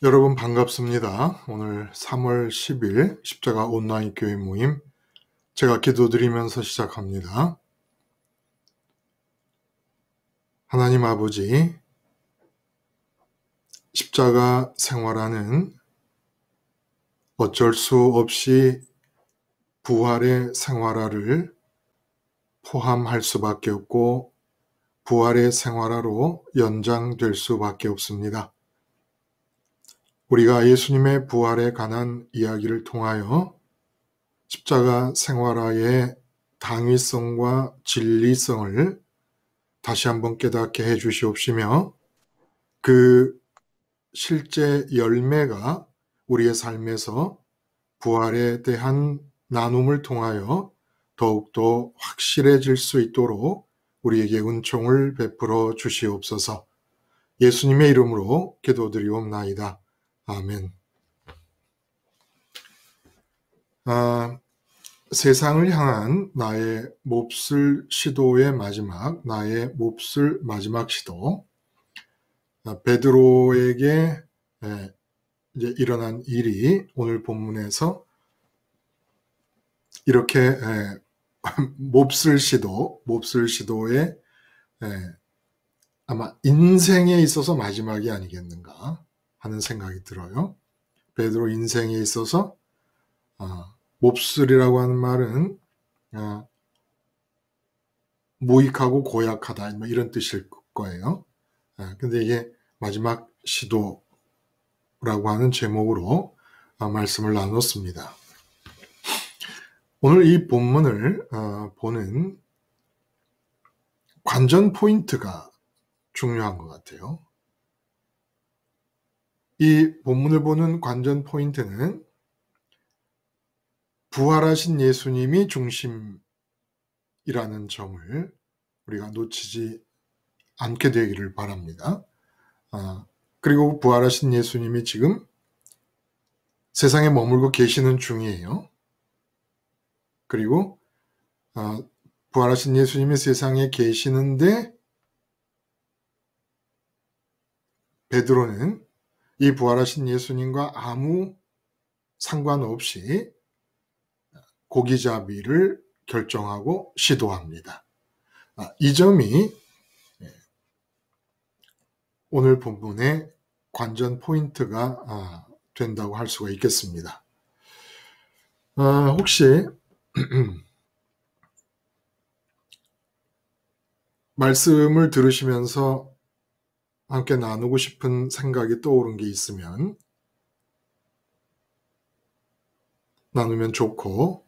여러분 반갑습니다. 오늘 3월 10일 십자가 온라인 교회 모임 제가 기도드리면서 시작합니다. 하나님 아버지, 십자가 생활하는 어쩔 수 없이 부활의 생활화를 포함할 수밖에 없고 부활의 생활화로 연장될 수밖에 없습니다. 우리가 예수님의 부활에 관한 이야기를 통하여 십자가 생활화의 당위성과 진리성을 다시 한번 깨닫게 해 주시옵시며 그 실제 열매가 우리의 삶에서 부활에 대한 나눔을 통하여 더욱더 확실해질 수 있도록 우리에게 은총을 베풀어 주시옵소서. 예수님의 이름으로 기도드리옵나이다. 아멘. 세상을 향한 나의 몹쓸 시도의 마지막, 나의 몹쓸 마지막 시도, 베드로에게 이제 일어난 일이 오늘 본문에서 이렇게 몹쓸 시도의 아마 인생에 있어서 마지막이 아니겠는가 하는 생각이 들어요. 베드로 인생에 있어서 몹쓸이라고 하는 말은 무익하고 고약하다 뭐 이런 뜻일 거예요. 근데 이게 마지막 시도라고 하는 제목으로 말씀을 나눴습니다. 오늘 이 본문을 보는 관전 포인트가 중요한 것 같아요. 이 본문을 보는 관전 포인트는 부활하신 예수님이 중심이라는 점을 우리가 놓치지 않게 되기를 바랍니다. 그리고 부활하신 예수님이 지금 세상에 머물고 계시는 중이에요. 그리고 부활하신 예수님이 세상에 계시는데 베드로는 이 부활하신 예수님과 아무 상관없이 고기잡이를 결정하고 시도합니다. 이 점이 오늘 본문의 관전 포인트가 된다고 할 수가 있겠습니다. 혹시 말씀을 들으시면서 함께 나누고 싶은 생각이 떠오른 게 있으면 나누면 좋고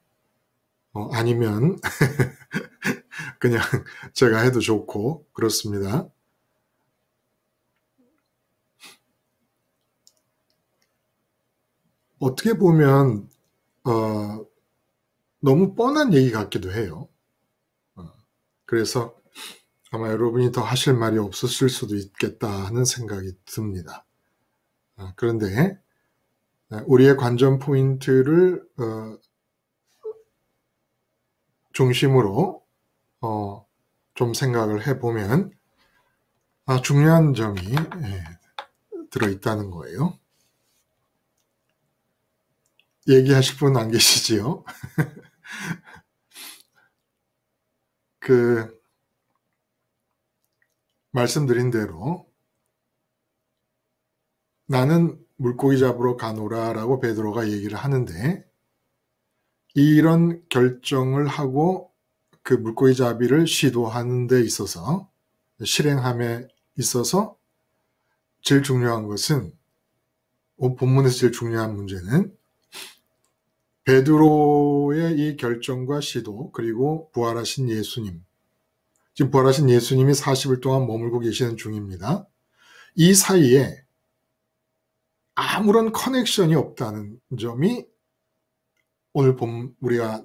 아니면 그냥 제가 해도 좋고 그렇습니다. 어떻게 보면 너무 뻔한 얘기 같기도 해요. 그래서 아마 여러분이 더 하실 말이 없었을 수도 있겠다 하는 생각이 듭니다. 그런데 우리의 관전 포인트를 중심으로 좀 생각을 해보면 중요한 점이 들어있다는 거예요. 얘기하실 분 안 계시지요? 말씀드린 대로 나는 물고기 잡으러 가노라라고 베드로가 얘기를 하는데 이런 결정을 하고 그 물고기 잡이를 시도하는 데 있어서 실행함에 있어서 제일 중요한 것은 본문에서 제일 중요한 문제는 베드로의 이 결정과 시도 그리고 부활하신 예수님 지금 부활하신 예수님이 40일 동안 머물고 계시는 중입니다. 이 사이에 아무런 커넥션이 없다는 점이 오늘 우리가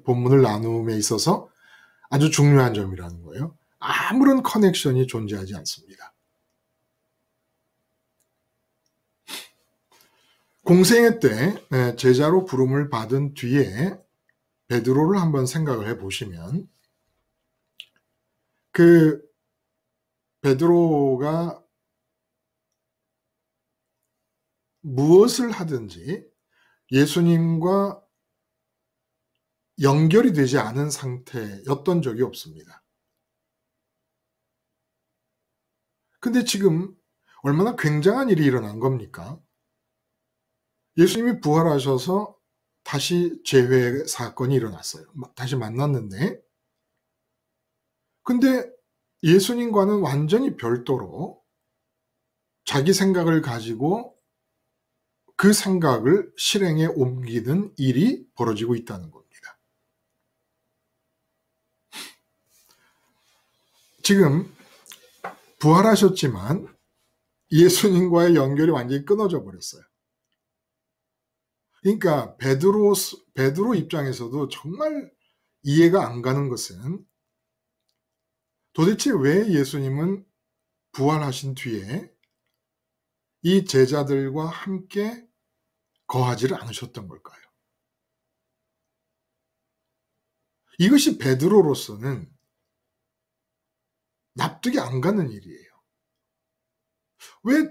본문을 나눔에 있어서 아주 중요한 점이라는 거예요. 아무런 커넥션이 존재하지 않습니다. 공생애 때 제자로 부름을 받은 뒤에 베드로를 한번 생각을 해보시면 그 베드로가 무엇을 하든지 예수님과 연결이 되지 않은 상태였던 적이 없습니다. 근데 지금 얼마나 굉장한 일이 일어난 겁니까? 예수님이 부활하셔서 다시 재회 사건이 일어났어요. 다시 만났는데, 근데 예수님과는 완전히 별도로 자기 생각을 가지고 그 생각을 실행에 옮기는 일이 벌어지고 있다는 겁니다. 지금 부활하셨지만 예수님과의 연결이 완전히 끊어져 버렸어요. 그러니까 베드로 입장에서도 정말 이해가 안 가는 것은 도대체 왜 예수님은 부활하신 뒤에 이 제자들과 함께 거하지를 않으셨던 걸까요? 이것이 베드로로서는 납득이 안 가는 일이에요. 왜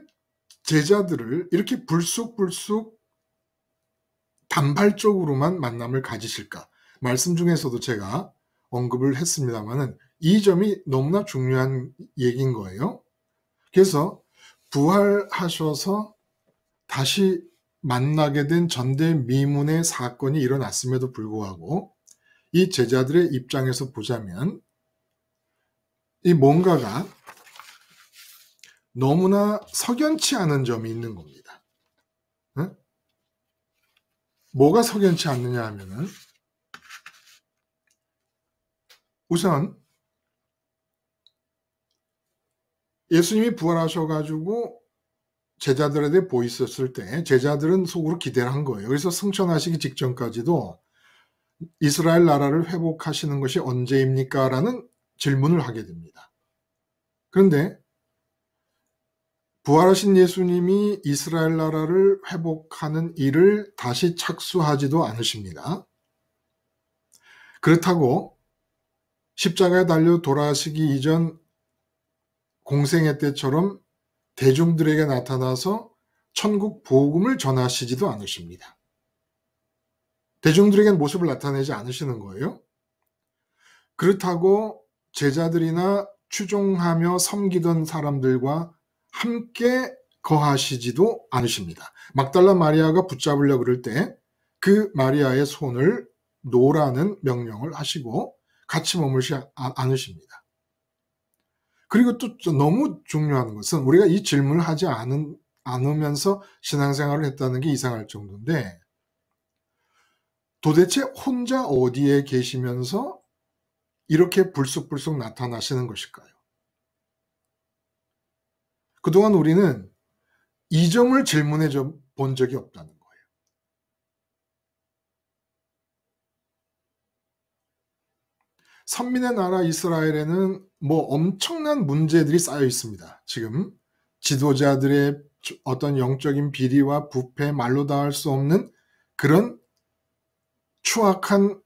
제자들을 이렇게 불쑥불쑥 단발적으로만 만남을 가지실까? 말씀 중에서도 제가 언급을 했습니다만은 이 점이 너무나 중요한 얘기인 거예요. 그래서 부활하셔서 다시 만나게 된 전대미문의 사건이 일어났음에도 불구하고 이 제자들의 입장에서 보자면 이 뭔가가 너무나 석연치 않은 점이 있는 겁니다. 응? 뭐가 석연치 않느냐 하면은 우선 예수님이 부활하셔가지고 제자들에게 보이셨을 때 제자들은 속으로 기대를 한 거예요. 그래서 승천하시기 직전까지도 이스라엘 나라를 회복하시는 것이 언제입니까? 라는 질문을 하게 됩니다. 그런데 부활하신 예수님이 이스라엘 나라를 회복하는 일을 다시 착수하지도 않으십니다. 그렇다고 십자가에 달려 돌아가시기 이전 공생애 때처럼 대중들에게 나타나서 천국 복음을 전하시지도 않으십니다. 대중들에게 모습을 나타내지 않으시는 거예요. 그렇다고 제자들이나 추종하며 섬기던 사람들과 함께 거하시지도 않으십니다. 막달라 마리아가 붙잡으려고 그럴 때 그 마리아의 손을 놓으라는 명령을 하시고 같이 머물지 않으십니다. 그리고 또 너무 중요한 것은 우리가 이 질문을 하지 않으면서 신앙생활을 했다는 게 이상할 정도인데 도대체 혼자 어디에 계시면서 이렇게 불쑥불쑥 나타나시는 것일까요? 그동안 우리는 이 점을 질문해 본 적이 없다는 거예요. 선민의 나라 이스라엘에는 뭐 엄청난 문제들이 쌓여 있습니다. 지금 지도자들의 어떤 영적인 비리와 부패, 말로 다 할 수 없는 그런 추악한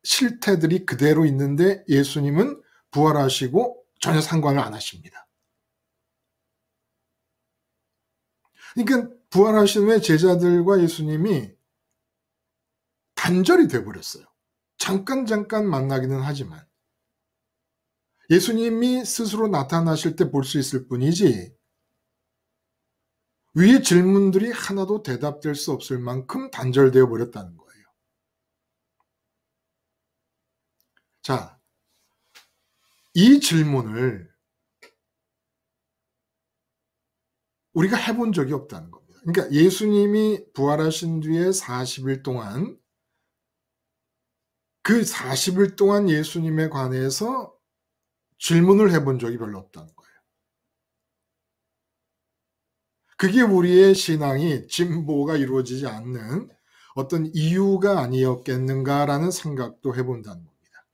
실태들이 그대로 있는데 예수님은 부활하시고 전혀 상관을 안 하십니다. 그러니까 부활하신 후에 제자들과 예수님이 단절이 돼버렸어요. 잠깐 만나기는 하지만 예수님이 스스로 나타나실 때 볼 수 있을 뿐이지 위의 질문들이 하나도 대답될 수 없을 만큼 단절되어 버렸다는 거예요. 자, 이 질문을 우리가 해본 적이 없다는 겁니다. 그러니까 예수님이 부활하신 뒤에 40일 동안 그 40일 동안 예수님에 관해서 질문을 해본 적이 별로 없다는 거예요. 그게 우리의 신앙이 진보가 이루어지지 않는 어떤 이유가 아니었겠는가라는 생각도 해본다는 겁니다.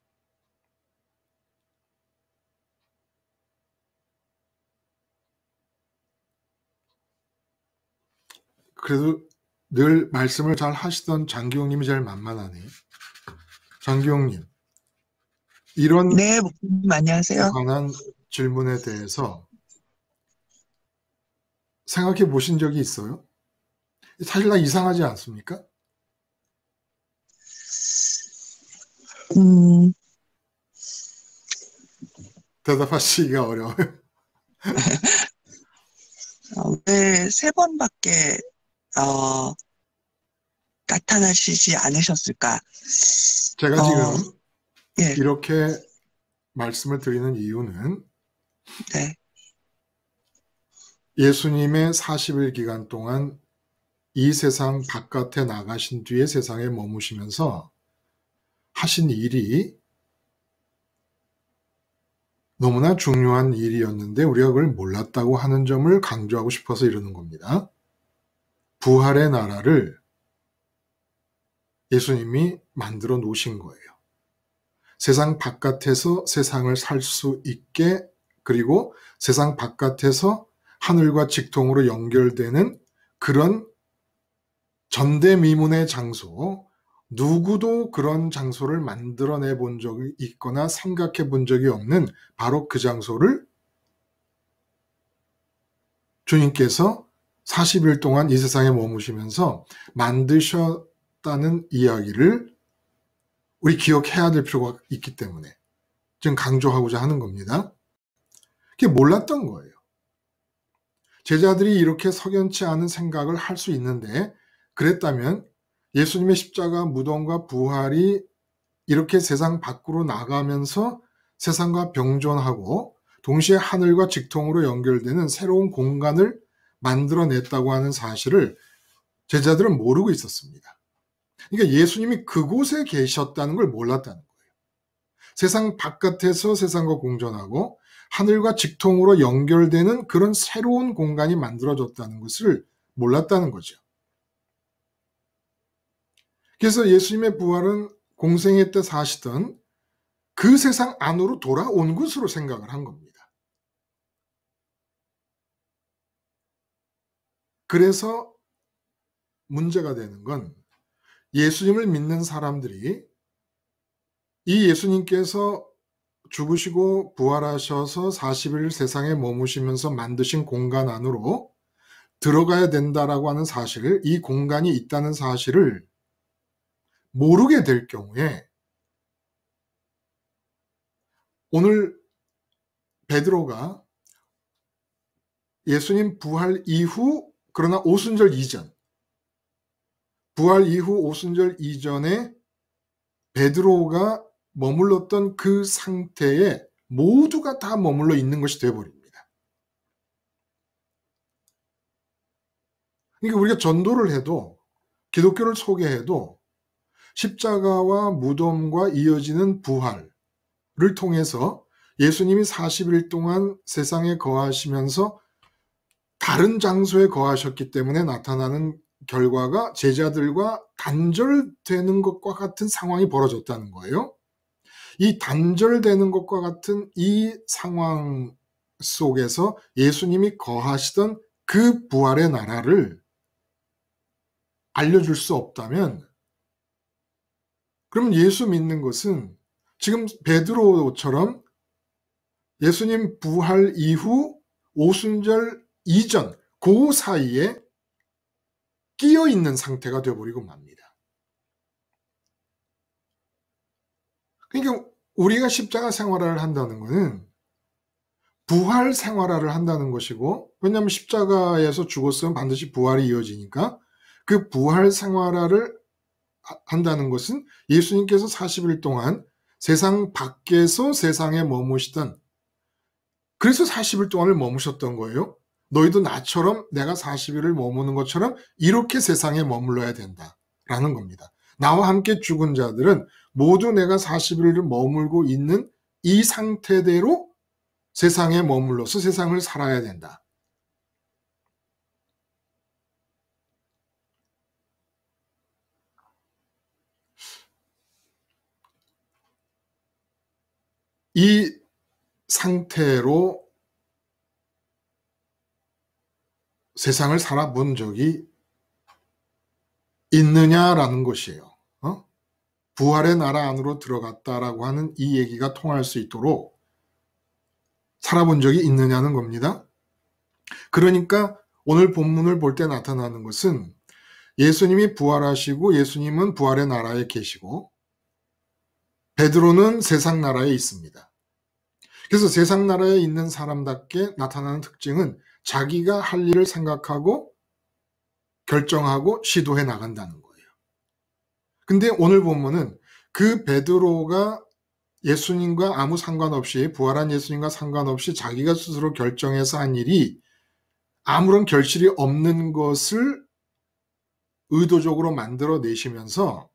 그래도 늘 말씀을 잘 하시던 장기용님이 제일 만만하네. 장기용님, 이런 네, 목사님 안녕하세요. 관한 질문에 대해서 생각해 보신 적이 있어요? 사실 다 이상하지 않습니까? 음, 대답하시기가 어려워요. 왜 세 번밖에, 어, 나타나시지 않으셨을까? 제가 어, 지금 예, 이렇게 말씀을 드리는 이유는 네, 예수님의 40일 기간 동안 이 세상 바깥에 나가신 뒤에 세상에 머무시면서 하신 일이 너무나 중요한 일이었는데 우리가 그걸 몰랐다고 하는 점을 강조하고 싶어서 이러는 겁니다. 부활의 나라를 예수님이 만들어 놓으신 거예요. 세상 바깥에서 세상을 살 수 있게, 그리고 세상 바깥에서 하늘과 직통으로 연결되는 그런 전대미문의 장소, 누구도 그런 장소를 만들어내 본 적이 있거나 생각해 본 적이 없는 바로 그 장소를 주님께서 40일 동안 이 세상에 머무시면서 만드셨다는 이야기를 우리 기억해야 될 필요가 있기 때문에 지금 강조하고자 하는 겁니다. 그게 몰랐던 거예요. 제자들이 이렇게 석연치 않은 생각을 할 수 있는데, 그랬다면 예수님의 십자가 무덤과 부활이 이렇게 세상 밖으로 나가면서 세상과 병존하고 동시에 하늘과 직통으로 연결되는 새로운 공간을 만들어냈다고 하는 사실을 제자들은 모르고 있었습니다. 그러니까 예수님이 그곳에 계셨다는 걸 몰랐다는 거예요. 세상 바깥에서 세상과 공존하고 하늘과 직통으로 연결되는 그런 새로운 공간이 만들어졌다는 것을 몰랐다는 거죠. 그래서 예수님의 부활은 공생애 때 사시던 그 세상 안으로 돌아온 것으로 생각을 한 겁니다. 그래서 문제가 되는 건 예수님을 믿는 사람들이 이 예수님께서 죽으시고 부활하셔서 40일 세상에 머무시면서 만드신 공간 안으로 들어가야 된다라고 하는 사실을, 이 공간이 있다는 사실을 모르게 될 경우에 오늘 베드로가 예수님 부활 이후, 그러나 오순절 이전, 부활 이후 오순절 이전에 베드로가 머물렀던 그 상태에 모두가 다 머물러 있는 것이 되어버립니다. 그러니까 우리가 전도를 해도, 기독교를 소개해도 십자가와 무덤과 이어지는 부활을 통해서 예수님이 40일 동안 세상에 거하시면서 다른 장소에 거하셨기 때문에 나타나는 결과가 제자들과 단절되는 것과 같은 상황이 벌어졌다는 거예요. 이 단절되는 것과 같은 이 상황 속에서 예수님이 거하시던 그 부활의 나라를 알려줄 수 없다면, 그럼 예수 믿는 것은 지금 베드로처럼 예수님 부활 이후 오순절 이전 그 사이에 끼어 있는 상태가 되어버리고 맙니다. 그러니까 우리가 십자가 생활을 한다는 것은 부활 생활을 한다는 것이고, 왜냐하면 십자가에서 죽었으면 반드시 부활이 이어지니까 그 부활 생활을 한다는 것은 예수님께서 40일 동안 세상 밖에서 세상에 머무시던, 그래서 40일 동안을 머무셨던 거예요. 너희도 나처럼 내가 40일을 머무는 것처럼 이렇게 세상에 머물러야 된다라는 겁니다. 나와 함께 죽은 자들은 모두 내가 40일을 머물고 있는 이 상태대로 세상에 머물러서 세상을 살아야 된다. 이 상태로 세상을 살아본 적이 있느냐라는 것이에요. 부활의 나라 안으로 들어갔다라고 하는 이 얘기가 통할 수 있도록 살아본 적이 있느냐는 겁니다. 그러니까 오늘 본문을 볼 때 나타나는 것은 예수님이 부활하시고 예수님은 부활의 나라에 계시고 베드로는 세상 나라에 있습니다. 그래서 세상 나라에 있는 사람답게 나타나는 특징은 자기가 할 일을 생각하고 결정하고 시도해 나간다는 거예요. 근데 오늘 본문은 그 베드로가 예수님과 아무 상관없이, 부활한 예수님과 상관없이 자기가 스스로 결정해서 한 일이 아무런 결실이 없는 것을 의도적으로 만들어내시면서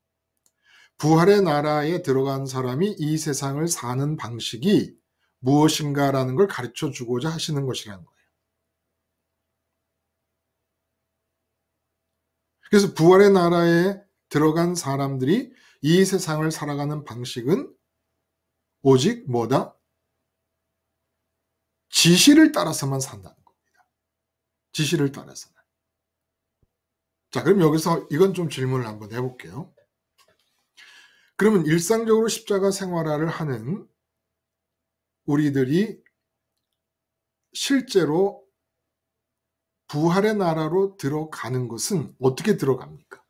부활의 나라에 들어간 사람이 이 세상을 사는 방식이 무엇인가라는 걸 가르쳐 주고자 하시는 것이라는 거예요. 그래서 부활의 나라에 들어간 사람들이 이 세상을 살아가는 방식은 오직 뭐다? 지시를 따라서만 산다는 겁니다. 지시를 따라서만. 자, 그럼 여기서 이건 좀 질문을 한번 해볼게요. 그러면 일상적으로 십자가 생활을 하는 우리들이 실제로 부활의 나라로 들어가는 것은 어떻게 들어갑니까?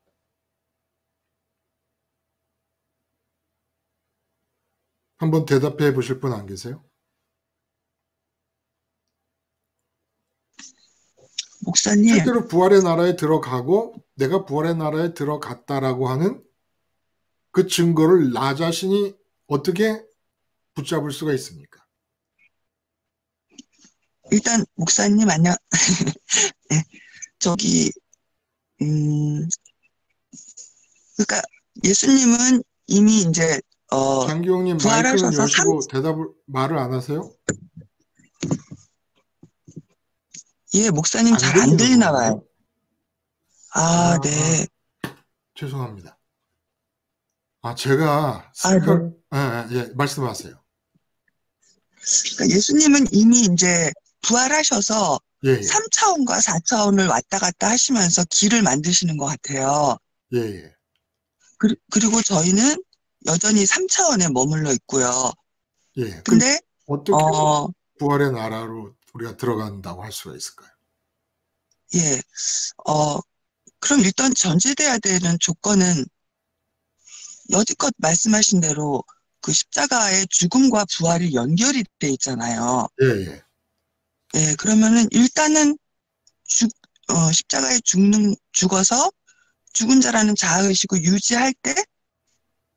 한번 대답해 보실 분 안 계세요? 목사님, 실제로 부활의 나라에 들어가고 내가 부활의 나라에 들어갔다라고 하는 그 증거를 나 자신이 어떻게 붙잡을 수가 있습니까? 일단 목사님 안녕. 네, 저기 그러니까 예수님은 이미 이제 장기용님 마이크는 부활하셔서 여시고 말을 안 하세요? 예, 목사님 안 잘 안 들리는 들리나 봐요. 건가요? 아, 네. 죄송합니다. 제가 아, 네. 말씀하세요. 그러니까 예수님은 이미 이제 부활하셔서 예, 예, 3차원과 4차원을 왔다 갔다 하시면서 길을 만드시는 것 같아요. 예, 예. 그리고 저희는 여전히 3차원에 머물러 있고요. 예. 그럼 근데 어떻게 부활의 나라로 우리가 들어간다고 할 수가 있을까요? 예, 그럼 일단 전제돼야 되는 조건은 여지껏 말씀하신 대로 그 십자가의 죽음과 부활이 연결이 돼 있잖아요. 예, 예. 예, 그러면은 일단은 십자가에 죽어서 죽은 자라는 자아의식을 유지할 때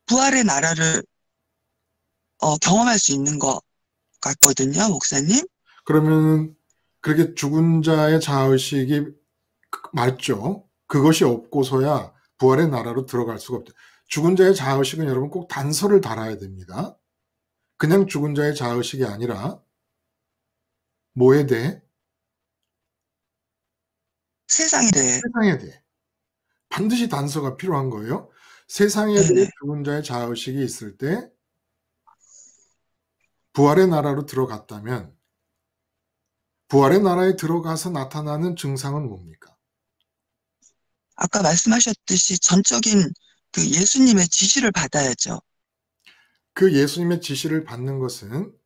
부활의 나라를 경험할 수 있는 것 같거든요, 목사님. 그러면 그렇게 죽은 자의 자의식이 맞죠? 그것이 없고서야 부활의 나라로 들어갈 수가 없죠. 죽은 자의 자의식은 여러분 꼭 단서를 달아야 됩니다. 그냥 죽은 자의 자의식이 아니라 뭐에 대해? 세상에 대해. 세상에 대해. 반드시 단서가 필요한 거예요. 세상에 대해 네네. 죽은 자의 자의식이 있을 때 부활의 나라로 들어갔다면 부활의 나라에 들어가서 나타나는 증상은 뭡니까? 아까 말씀하셨듯이 전적인 그 예수님의 지시를 받아야죠. 그 예수님의 지시를 받는 것은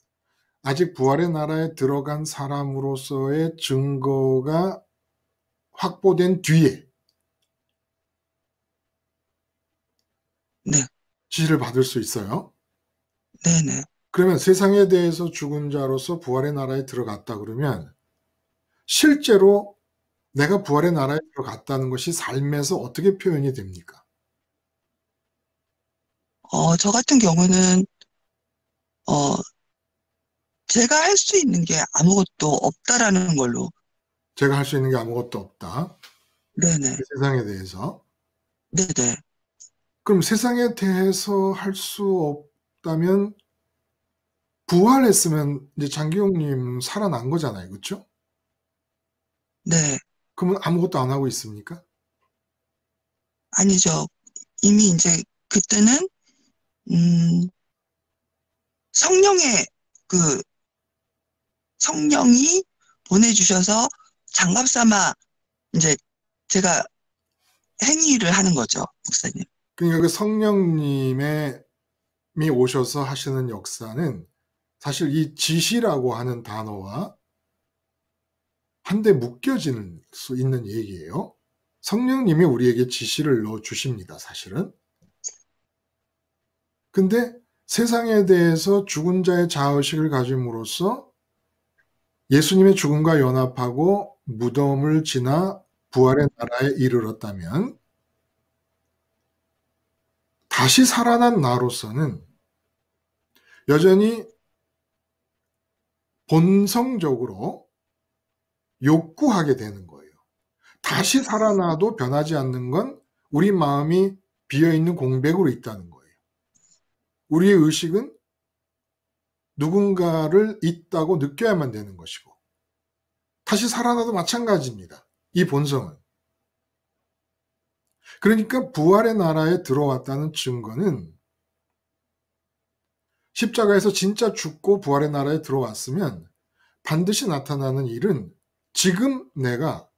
아직 부활의 나라에 들어간 사람으로서의 증거가 확보된 뒤에 네, 지시를 받을 수 있어요. 네네. 그러면 세상에 대해서 죽은 자로서 부활의 나라에 들어갔다 그러면 실제로 내가 부활의 나라에 들어갔다는 것이 삶에서 어떻게 표현이 됩니까? 저 같은 경우는, 어, 제가 할 수 있는 게 아무것도 없다라는 걸로. 제가 할 수 있는 게 아무것도 없다. 네네. 그 세상에 대해서. 네네. 그럼 세상에 대해서 할 수 없다면 부활했으면 이제 장기용님 살아난 거잖아요. 그렇죠? 네. 그러면 아무것도 안 하고 있습니까? 아니죠. 이미 이제 그때는, 음, 성령의 그, 성령이 보내주셔서 장갑 삼아 이제 제가 행위를 하는 거죠, 목사님. 그러니까 그 성령님이 오셔서 하시는 역사는 사실 이 지시라고 하는 단어와 한데 묶여질 수 있는 얘기예요. 성령님이 우리에게 지시를 넣어주십니다, 사실은. 근데 세상에 대해서 죽은 자의 자의식을 가짐으로써 예수님의 죽음과 연합하고 무덤을 지나 부활의 나라에 이르렀다면 다시 살아난 나로서는 여전히 본성적으로 욕구하게 되는 거예요. 다시 살아나도 변하지 않는 건 우리 마음이 비어있는 공백으로 있다는 거예요. 우리의 의식은 누군가를 있다고 느껴야만 되는 것이고 다시 살아나도 마찬가지입니다. 이 본성은. 그러니까 부활의 나라에 들어왔다는 증거는 십자가에서 진짜 죽고 부활의 나라에 들어왔으면 반드시 나타나는 일은 지금 내가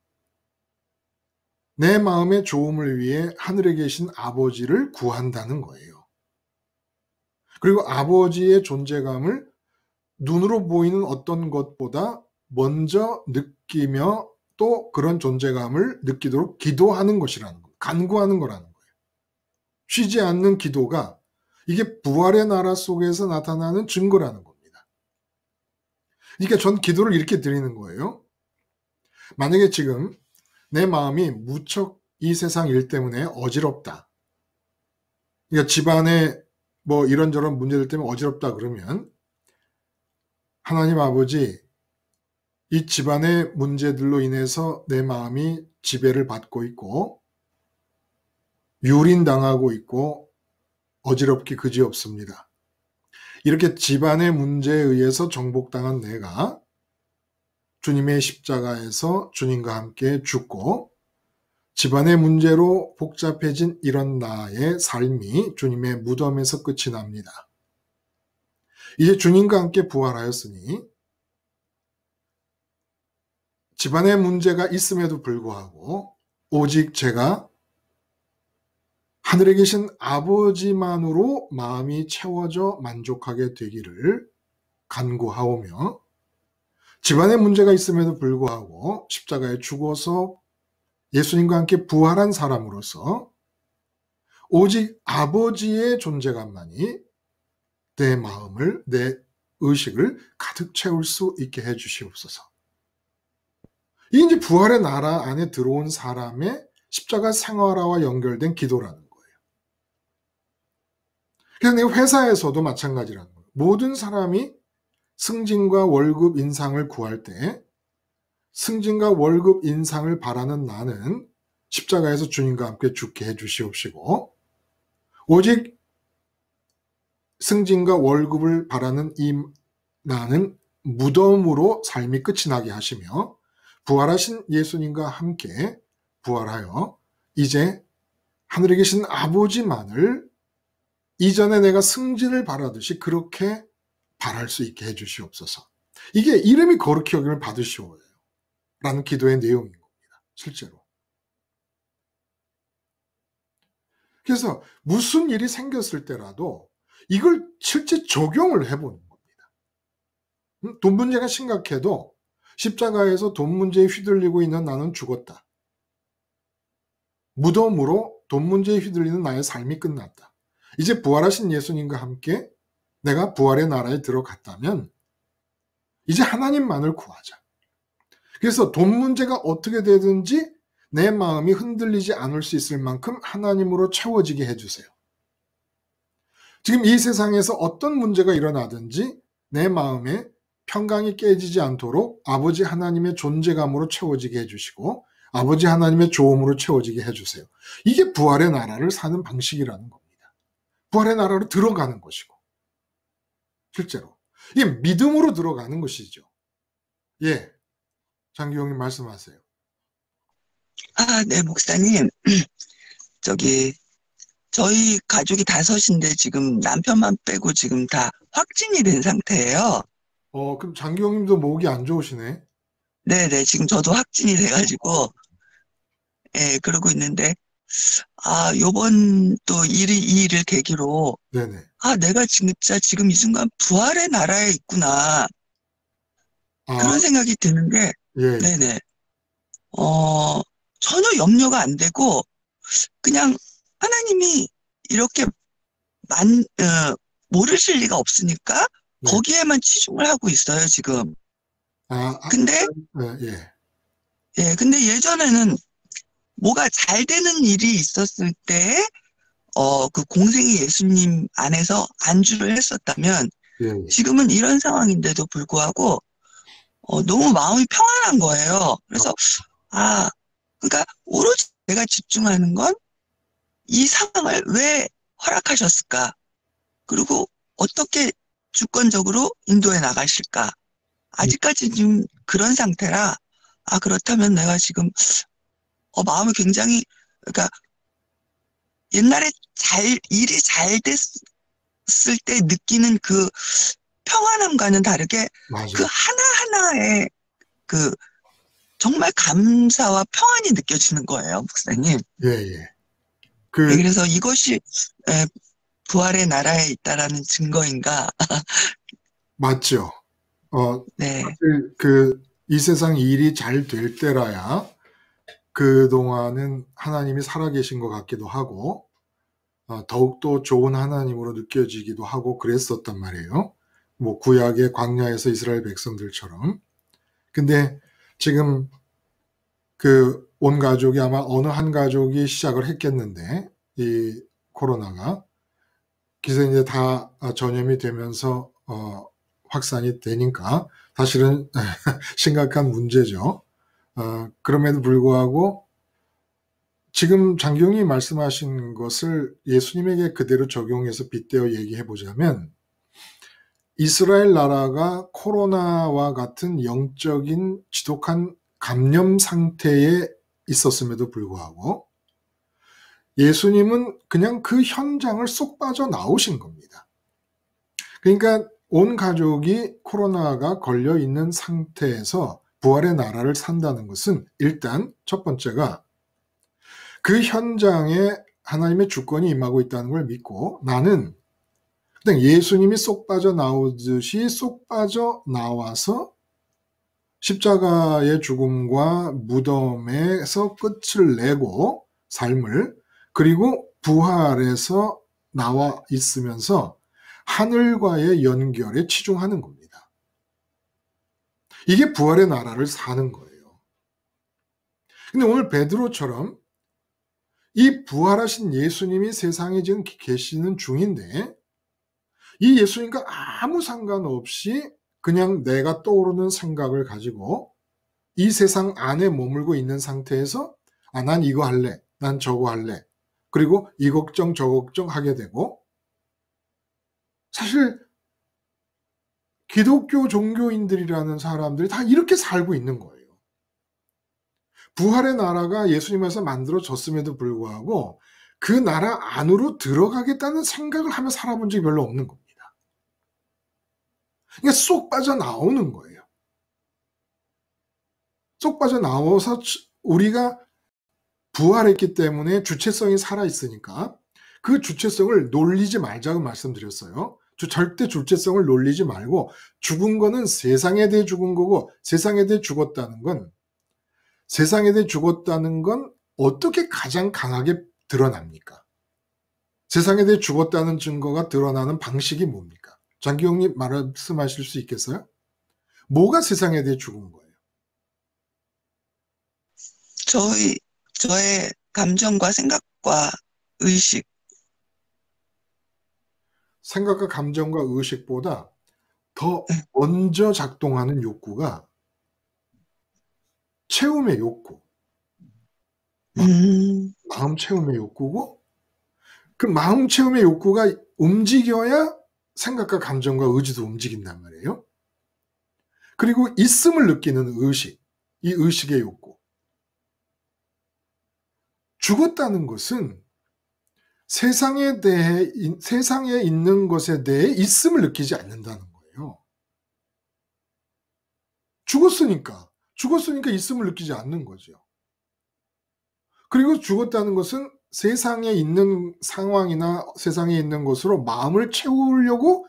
내 마음의 좋음을 위해 하늘에 계신 아버지를 구한다는 거예요. 그리고 아버지의 존재감을 눈으로 보이는 어떤 것보다 먼저 느끼며 또 그런 존재감을 느끼도록 기도하는 것이라는 거예요. 간구하는 거라는 거예요. 쉬지 않는 기도가 이게 부활의 나라 속에서 나타나는 증거라는 겁니다. 그러니까 전 기도를 이렇게 드리는 거예요. 만약에 지금 내 마음이 무척 이 세상 일 때문에 어지럽다. 그러니까 집안에 뭐 이런저런 문제들 때문에 어지럽다 그러면 하나님 아버지, 이 집안의 문제들로 인해서 내 마음이 지배를 받고 있고 유린당하고 있고 어지럽기 그지없습니다. 이렇게 집안의 문제에 의해서 정복당한 내가 주님의 십자가에서 주님과 함께 죽고 집안의 문제로 복잡해진 이런 나의 삶이 주님의 무덤에서 끝이 납니다. 이제 주님과 함께 부활하였으니 집안의 문제가 있음에도 불구하고 오직 제가 하늘에 계신 아버지만으로 마음이 채워져 만족하게 되기를 간구하오며 집안의 문제가 있음에도 불구하고 십자가에 죽어서 예수님과 함께 부활한 사람으로서 오직 아버지의 존재감만이 내 마음을, 내 의식을 가득 채울 수 있게 해주시옵소서. 이게 이제 부활의 나라 안에 들어온 사람의 십자가 생활화와 연결된 기도라는 거예요. 그래서 내가 회사에서도 마찬가지라는 거예요. 모든 사람이 승진과 월급 인상을 구할 때 승진과 월급 인상을 바라는 나는 십자가에서 주님과 함께 죽게 해주시옵시고 오직 승진과 월급을 바라는 이 나는 무덤으로 삶이 끝이 나게 하시며 부활하신 예수님과 함께 부활하여 이제 하늘에 계신 아버지만을 이전에 내가 승진을 바라듯이 그렇게 바랄 수 있게 해주시옵소서. 이게 이름이 거룩히 여김을 받으시오요 라는 기도의 내용인 겁니다. 실제로. 그래서 무슨 일이 생겼을 때라도 이걸 실제 적용을 해보는 겁니다. 돈 문제가 심각해도 십자가에서 돈 문제에 휘둘리고 있는 나는 죽었다. 무덤으로 돈 문제에 휘둘리는 나의 삶이 끝났다. 이제 부활하신 예수님과 함께 내가 부활의 나라에 들어갔다면 이제 하나님만을 구하자. 그래서 돈 문제가 어떻게 되든지 내 마음이 흔들리지 않을 수 있을 만큼 하나님으로 채워지게 해주세요. 지금 이 세상에서 어떤 문제가 일어나든지 내 마음에 평강이 깨지지 않도록 아버지 하나님의 존재감으로 채워지게 해주시고 아버지 하나님의 조음으로 채워지게 해주세요. 이게 부활의 나라를 사는 방식이라는 겁니다. 부활의 나라로 들어가는 것이고 실제로 이게 믿음으로 들어가는 것이죠. 예, 장기용님 말씀하세요. 네, 목사님. 저희 가족이 5인데 지금 남편만 빼고 지금 다 확진이 된 상태예요. 그럼 장기용님도 목이 안 좋으시네. 네네, 지금 저도 확진이 돼가지고, 예, 그러고 있는데, 요번 또 이 일을 계기로, 네네. 내가 진짜 지금 이 순간 부활의 나라에 있구나. 그런 생각이 드는 게, 예. 네네. 전혀 염려가 안 되고, 그냥 하나님이 이렇게 모르실 리가 없으니까 네. 거기에만 치중을 하고 있어요, 지금. 아, 근데, 예. 근데 예전에는 뭐가 잘 되는 일이 있었을 때, 그 공생의 예수님 안에서 안주를 했었다면, 예, 예. 지금은 이런 상황인데도 불구하고, 너무 마음이 평안한 거예요. 그래서, 아, 그러니까 오로지 내가 집중하는 건 이 상황을 왜 허락하셨을까? 그리고 어떻게 주권적으로 인도해 나가실까? 음, 아직까지 지금 그런 상태라, 그렇다면 내가 지금, 마음이 굉장히, 그러니까 옛날에 일이 잘 됐을 때 느끼는 그 평안함과는 다르게 그 맞아요. 하나하나의 그 정말 감사와 평안이 느껴지는 거예요, 목사님. 예, 예. 네, 그, 그래서 이것이 부활의 나라에 있다라는 증거인가? 맞죠. 네, 사실 이 세상 일이 잘 될 때라야 그동안은 하나님이 살아계신 것 같기도 하고, 더욱더 좋은 하나님으로 느껴지기도 하고 그랬었단 말이에요. 뭐 구약의 광야에서 이스라엘 백성들처럼. 근데 지금 온 가족이 아마 어느 한 가족이 시작을 했겠는데, 이 코로나가 기서 이제 다 전염이 되면서 확산이 되니까 사실은 심각한 문제죠. 그럼에도 불구하고 지금 장경이 말씀하신 것을 예수님에게 그대로 적용해서 빗대어 얘기해 보자면, 이스라엘 나라가 코로나와 같은 영적인 지독한 감염 상태에 있었음에도 불구하고 예수님은 그냥 그 현장을 쏙 빠져나오신 겁니다. 그러니까 온 가족이 코로나가 걸려 있는 상태에서 부활의 나라를 산다는 것은, 일단 첫 번째가 그 현장에 하나님의 주권이 임하고 있다는 걸 믿고, 나는 그냥 예수님이 쏙 빠져나오듯이 쏙 빠져나와서 십자가의 죽음과 무덤에서 끝을 내고 삶을, 그리고 부활해서 나와 있으면서 하늘과의 연결에 치중하는 겁니다. 이게 부활의 나라를 사는 거예요. 근데 오늘 베드로처럼 이 부활하신 예수님이 세상에 지금 계시는 중인데, 이 예수님과 아무 상관없이 그냥 내가 떠오르는 생각을 가지고 이 세상 안에 머물고 있는 상태에서, 난 이거 할래, 난 저거 할래, 그리고 이 걱정 저 걱정 하게 되고, 사실 기독교 종교인들이라는 사람들이 다 이렇게 살고 있는 거예요. 부활의 나라가 예수님에서 만들어졌음에도 불구하고 그 나라 안으로 들어가겠다는 생각을 하며 살아본 적이 별로 없는 겁니다. 그러니까 쏙 빠져나오는 거예요. 쏙 빠져나와서 우리가 부활했기 때문에 주체성이 살아있으니까 그 주체성을 놀리지 말자고 말씀드렸어요. 절대 주체성을 놀리지 말고, 죽은 거는 세상에 대해 죽은 거고, 세상에 대해 죽었다는 건, 세상에 대해 죽었다는 건 어떻게 가장 강하게 드러납니까? 세상에 대해 죽었다는 증거가 드러나는 방식이 뭡니까? 장기영님 말씀하실 수 있겠어요? 뭐가 세상에 대해 죽은 거예요? 저의 감정과 생각과 의식, 생각과 감정과 의식보다 더 네. 먼저 작동하는 욕구가 채움의 욕구, 음, 마음 채움의 욕구고, 그 마음 채움의 욕구가 움직여야 생각과 감정과 의지도 움직인단 말이에요. 그리고 있음을 느끼는 의식, 이 의식의 욕구. 죽었다는 것은 세상에 있는 것에 대해 있음을 느끼지 않는다는 거예요. 죽었으니까 있음을 느끼지 않는 거죠. 그리고 죽었다는 것은 세상에 있는 상황이나 세상에 있는 것으로 마음을 채우려고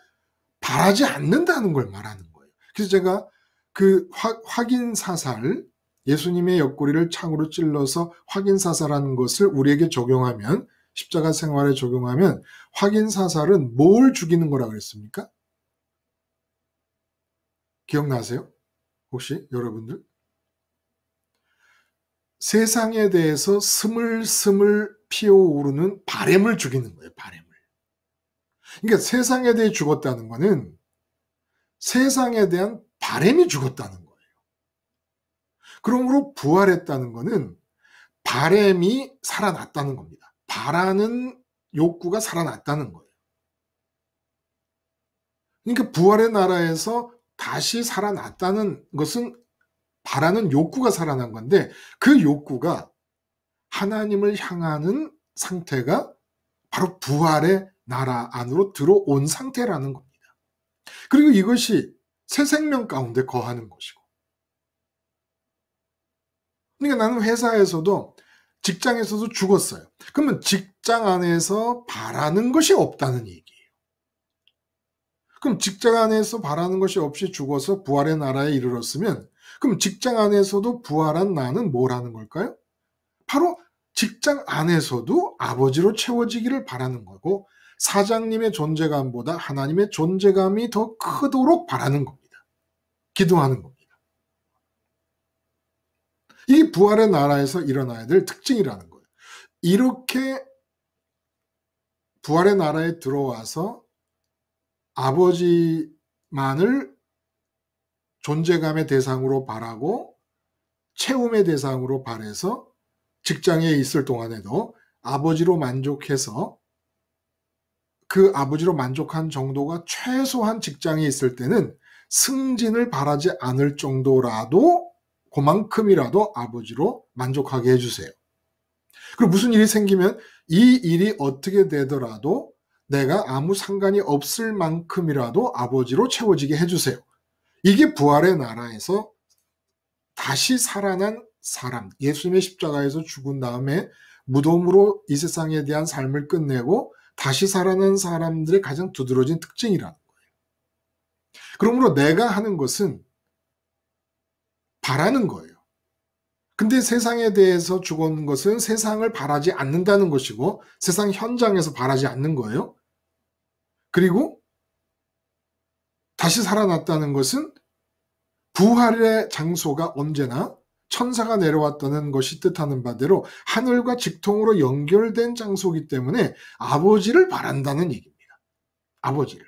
바라지 않는다는 걸 말하는 거예요. 그래서 제가 그 확인 사살, 예수님의 옆구리를 창으로 찔러서 확인사살하는 것을 우리에게 적용하면, 십자가 생활에 적용하면 확인사살은 뭘 죽이는 거라고 그랬습니까? 기억나세요? 혹시 여러분들? 세상에 대해서 스물스물 피어오르는 바램을 죽이는 거예요. 바램을. 그러니까 세상에 대해 죽었다는 거는 세상에 대한 바램이 죽었다는 거예요. 그러므로 부활했다는 거는 바램이 살아났다는 겁니다. 바라는 욕구가 살아났다는 거예요. 그러니까 부활의 나라에서 다시 살아났다는 것은 바라는 욕구가 살아난 건데, 그 욕구가 하나님을 향하는 상태가 바로 부활의 나라 안으로 들어온 상태라는 겁니다. 그리고 이것이 새 생명 가운데 거하는 것이고, 그러니까 나는 회사에서도 직장에서도 죽었어요. 그러면 직장 안에서 바라는 것이 없다는 얘기예요. 그럼 직장 안에서 바라는 것이 없이 죽어서 부활의 나라에 이르렀으면, 그럼 직장 안에서도 부활한 나는 뭘 하는 걸까요? 바로 직장 안에서도 아버지로 채워지기를 바라는 거고, 사장님의 존재감보다 하나님의 존재감이 더 크도록 바라는 겁니다. 기도하는 겁니다. 이게 부활의 나라에서 일어나야 될 특징이라는 거예요. 이렇게 부활의 나라에 들어와서 아버지만을 존재감의 대상으로 바라고 채움의 대상으로 바라서 직장에 있을 동안에도 아버지로 만족해서 그 아버지로 만족한 정도가 최소한 직장에 있을 때는 승진을 바라지 않을 정도라도 그만큼이라도 아버지로 만족하게 해주세요. 그리고 무슨 일이 생기면 이 일이 어떻게 되더라도 내가 아무 상관이 없을 만큼이라도 아버지로 채워지게 해주세요. 이게 부활의 나라에서 다시 살아난 사람, 예수님의 십자가에서 죽은 다음에 무덤으로 이 세상에 대한 삶을 끝내고 다시 살아난 사람들의 가장 두드러진 특징이라는 거예요. 그러므로 내가 하는 것은 바라는 거예요. 근데 세상에 대해서 죽은 것은 세상을 바라지 않는다는 것이고, 세상 현장에서 바라지 않는 거예요. 그리고 다시 살아났다는 것은 부활의 장소가 언제나 천사가 내려왔다는 것이 뜻하는 바대로 하늘과 직통으로 연결된 장소이기 때문에 아버지를 바란다는 얘기입니다. 아버지를.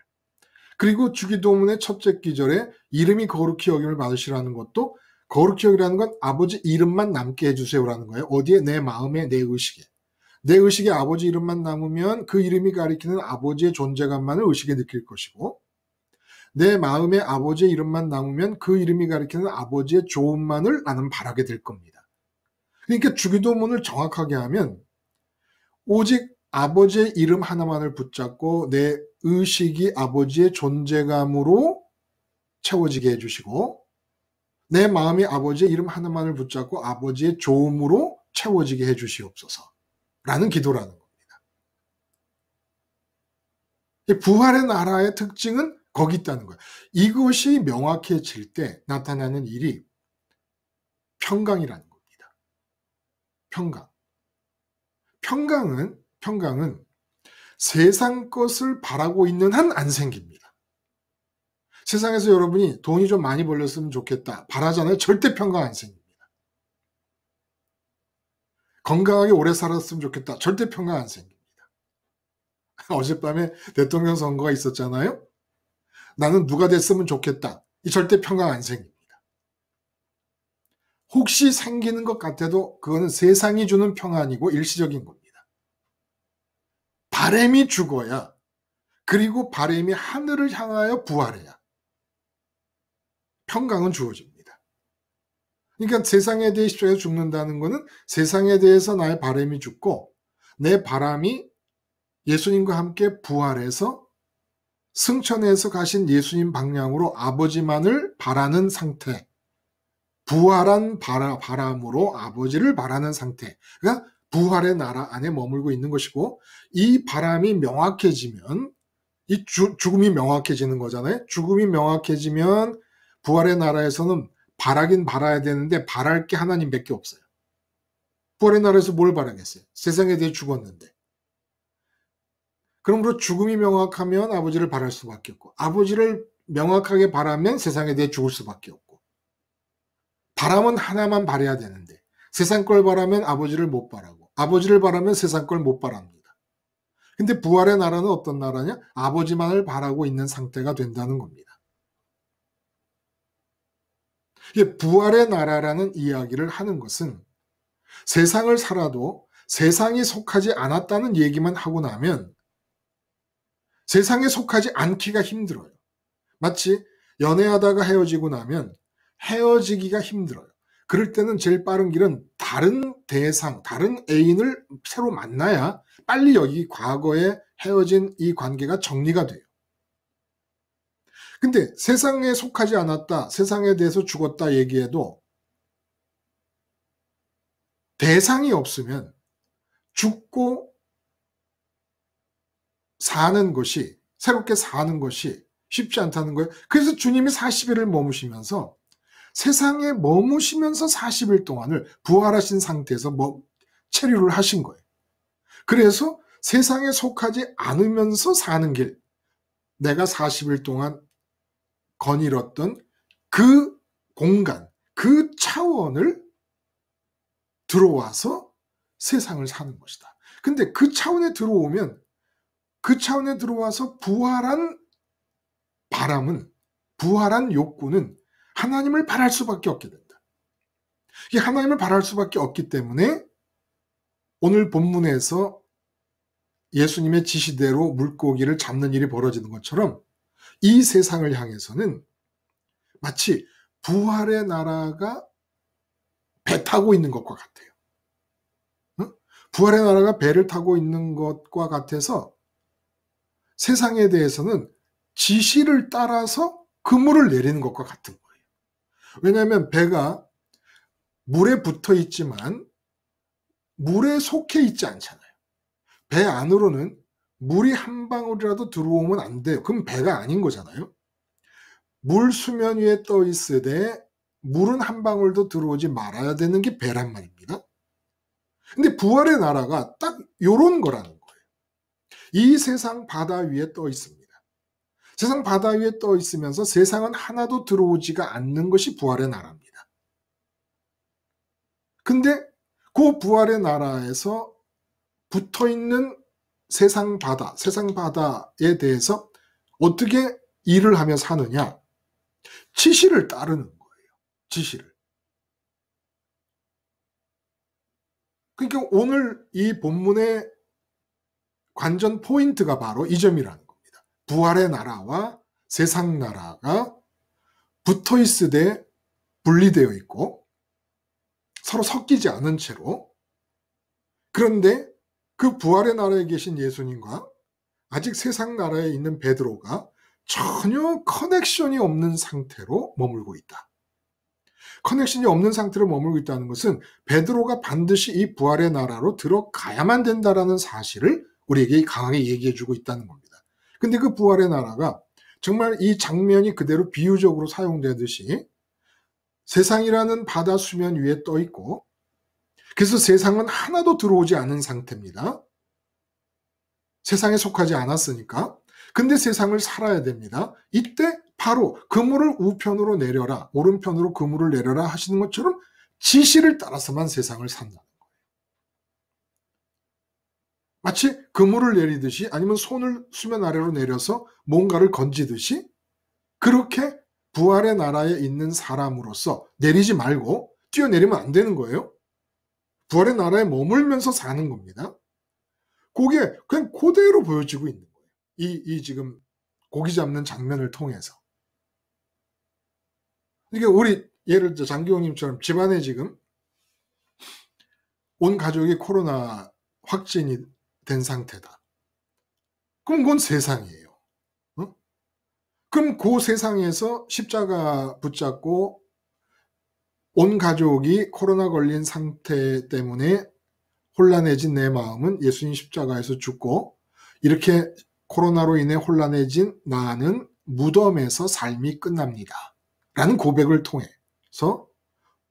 그리고 주기도문의 첫째 기절에 이름이 거룩히 여김을 받으시라는 것도, 거룩히 여기라는 건 아버지 이름만 남게 해주세요라는 거예요. 어디에? 내 마음에, 내 의식에. 내 의식에 아버지 이름만 남으면 그 이름이 가리키는 아버지의 존재감만을 의식에 느낄 것이고, 내 마음에 아버지의 이름만 남으면 그 이름이 가리키는 아버지의 좋음만을 나는 바라게 될 겁니다. 그러니까 주기도문을 정확하게 하면 오직 아버지의 이름 하나만을 붙잡고 내 의식이 아버지의 존재감으로 채워지게 해주시고, 내 마음이 아버지의 이름 하나만을 붙잡고 아버지의 좋음으로 채워지게 해주시옵소서 라는 기도라는 겁니다. 부활의 나라의 특징은 거기 있다는 거예요. 이것이 명확해질 때 나타나는 일이 평강이라는 겁니다. 평강. 평강은 세상 것을 바라고 있는 한 안 생깁니다. 세상에서 여러분이 돈이 좀 많이 벌렸으면 좋겠다 바라잖아요. 절대 평강 안 생깁니다. 건강하게 오래 살았으면 좋겠다. 절대 평강 안 생깁니다. 어젯밤에 대통령 선거가 있었잖아요. 나는 누가 됐으면 좋겠다. 이 절대 평강 안 생깁니다. 혹시 생기는 것 같아도 그거는 세상이 주는 평안이고 일시적인 겁니다. 바람이 죽어야, 그리고 바람이 하늘을 향하여 부활해야 평강은 주어집니다. 그러니까 세상에 대해 십자가에서 죽는다는 것은 세상에 대해서 나의 바람이 죽고 내 바람이 예수님과 함께 부활해서 승천해서 가신 예수님 방향으로 아버지만을 바라는 상태, 부활한 바람으로 아버지를 바라는 상태가 부활의 나라 안에 머물고 있는 것이고, 이 바람이 명확해지면 이 죽음이 명확해지는 거잖아요. 죽음이 명확해지면 부활의 나라에서는 바라긴 바라야 되는데 바랄 게 하나님밖에 없어요. 부활의 나라에서 뭘 바라겠어요? 세상에 대해 죽었는데. 그러므로 죽음이 명확하면 아버지를 바랄 수밖에 없고, 아버지를 명확하게 바라면 세상에 대해 죽을 수밖에 없고, 바람은 하나만 바라야 되는데 세상 걸 바라면 아버지를 못 바라고, 아버지를 바라면 세상 걸 못 바랍니다. 근데 부활의 나라는 어떤 나라냐? 아버지만을 바라고 있는 상태가 된다는 겁니다. 이게 부활의 나라라는 이야기를 하는 것은 세상을 살아도 세상이 속하지 않았다는 얘기만 하고 나면 세상에 속하지 않기가 힘들어요. 마치 연애하다가 헤어지고 나면 헤어지기가 힘들어요. 그럴 때는 제일 빠른 길은 다른 대상, 다른 애인을 새로 만나야 빨리 여기 과거에 헤어진 이 관계가 정리가 돼요. 근데 세상에 속하지 않았다, 세상에 대해서 죽었다 얘기해도 대상이 없으면 죽고 사는 것이, 새롭게 사는 것이 쉽지 않다는 거예요. 그래서 주님이 40일을 머무시면서 세상에 머무시면서 40일 동안을 부활하신 상태에서 체류를 하신 거예요. 그래서 세상에 속하지 않으면서 사는 길, 내가 40일 동안 거닐었던 그 공간, 그 차원을 들어와서 세상을 사는 것이다. 근데 그 차원에 들어오면, 그 차원에 들어와서 부활한 바람은, 부활한 욕구는 하나님을 바랄 수밖에 없게 된다. 이 하나님을 바랄 수밖에 없기 때문에 오늘 본문에서 예수님의 지시대로 물고기를 잡는 일이 벌어지는 것처럼 이 세상을 향해서는 마치 부활의 나라가 배 타고 있는 것과 같아요. 부활의 나라가 배를 타고 있는 것과 같아서 세상에 대해서는 지시를 따라서 그물을 내리는 것과 같은 거예요. 왜냐하면 배가 물에 붙어 있지만 물에 속해 있지 않잖아요. 배 안으로는 물이 한 방울이라도 들어오면 안 돼요. 그럼 배가 아닌 거잖아요. 물 수면 위에 떠 있으되 물은 한 방울도 들어오지 말아야 되는 게 배란 말입니다. 근데 부활의 나라가 딱 요런 거라는 거예요. 이 세상 바다 위에 떠 있습니다. 세상 바다 위에 떠 있으면서 세상은 하나도 들어오지가 않는 것이 부활의 나라입니다. 근데 그 부활의 나라에서 붙어 있는 세상 바다에 대해서 어떻게 일을 하며 사느냐? 지시를 따르는 거예요. 지시를. 그러니까 오늘 이 본문의 관전 포인트가 바로 이 점이라는 겁니다. 부활의 나라와 세상 나라가 붙어 있으되 분리되어 있고 서로 섞이지 않은 채로, 그런데 그 부활의 나라에 계신 예수님과 아직 세상 나라에 있는 베드로가 전혀 커넥션이 없는 상태로 머물고 있다. 커넥션이 없는 상태로 머물고 있다는 것은 베드로가 반드시 이 부활의 나라로 들어가야만 된다는 사실을 우리에게 강하게 얘기해주고 있다는 겁니다. 근데 그 부활의 나라가 정말 이 장면이 그대로 비유적으로 사용되듯이 세상이라는 바다 수면 위에 떠 있고, 그래서 세상은 하나도 들어오지 않은 상태입니다. 세상에 속하지 않았으니까. 근데 세상을 살아야 됩니다. 이때 바로 그물을 우편으로 내려라, 오른편으로 그물을 내려라 하시는 것처럼 지시를 따라서만 세상을 산다는 거예요. 마치 그물을 내리듯이, 아니면 손을 수면 아래로 내려서 뭔가를 건지듯이, 그렇게 부활의 나라에 있는 사람으로서 내리지 말고 뛰어내리면 안 되는 거예요. 부활의 나라에 머물면서 사는 겁니다. 그게 그냥 그대로 보여지고 있는 거예요. 이 지금 고기 잡는 장면을 통해서. 이게 우리 예를 들어 장기호님처럼 집안에 지금 온 가족이 코로나 확진이 된 상태다. 그럼 그건 세상이에요. 그럼 그 세상에서 십자가 붙잡고 온 가족이 코로나 걸린 상태 때문에 혼란해진 내 마음은 예수님 십자가에서 죽고, 이렇게 코로나로 인해 혼란해진 나는 무덤에서 삶이 끝납니다 라는 고백을 통해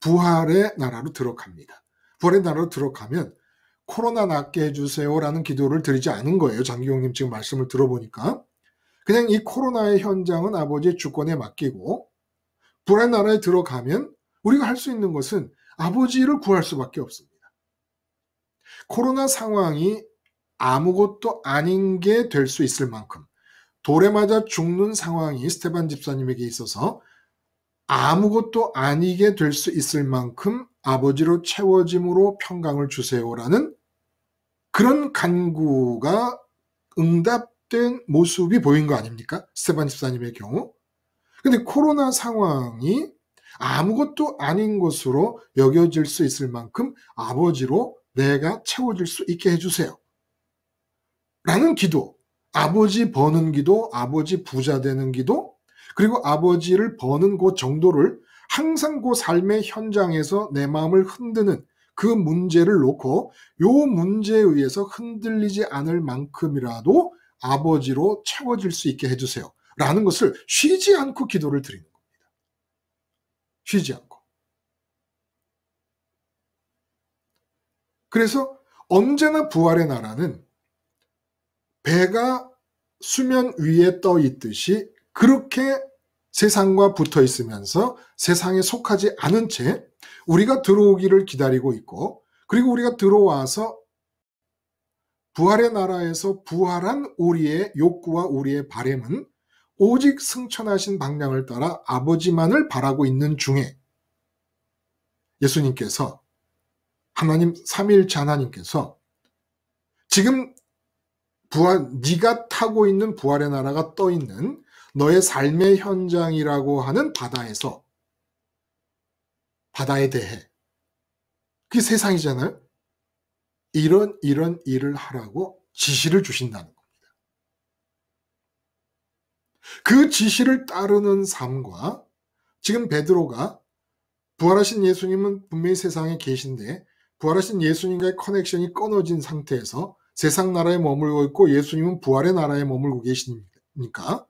부활의 나라로 들어갑니다. 부활의 나라로 들어가면 코로나 낫게 해주세요라는 기도를 드리지 않은 거예요. 장기용님 지금 말씀을 들어보니까. 그냥 이 코로나의 현장은 아버지의 주권에 맡기고 부활의 나라에 들어가면 우리가 할 수 있는 것은 아버지를 구할 수밖에 없습니다. 코로나 상황이 아무것도 아닌 게 될 수 있을 만큼 돌에 맞아 죽는 상황이 스테반 집사님에게 있어서 아무것도 아니게 될 수 있을 만큼 아버지로 채워짐으로 평강을 주세요라는 그런 간구가 응답된 모습이 보인 거 아닙니까? 스테반 집사님의 경우. 근데 코로나 상황이 아무것도 아닌 것으로 여겨질 수 있을 만큼 아버지로 내가 채워질 수 있게 해주세요. 라는 기도, 아버지 버는 기도, 아버지 부자 되는 기도, 그리고 아버지를 버는 그 정도를 항상 그 삶의 현장에서 내 마음을 흔드는 그 문제를 놓고 요 문제에 의해서 흔들리지 않을 만큼이라도 아버지로 채워질 수 있게 해주세요. 라는 것을 쉬지 않고 기도를 드리는 겁니다. 쉬지 않고. 그래서 언제나 부활의 나라는 배가 수면 위에 떠 있듯이 그렇게 세상과 붙어 있으면서 세상에 속하지 않은 채 우리가 들어오기를 기다리고 있고, 그리고 우리가 들어와서 부활의 나라에서 부활한 우리의 욕구와 우리의 바램은 오직 승천하신 방향을 따라 아버지만을 바라고 있는 중에 예수님께서, 하나님 삼위일체 하나님께서 지금 네가 타고 있는 부활의 나라가 떠 있는 너의 삶의 현장이라고 하는 바다에 대해, 그게 세상이잖아요. 이런 일을 하라고 지시를 주신다는 겁니다. 그 지시를 따르는 삶과, 지금 베드로가 부활하신 예수님은 분명히 세상에 계신데 부활하신 예수님과의 커넥션이 끊어진 상태에서 세상 나라에 머물고 있고 예수님은 부활의 나라에 머물고 계시니까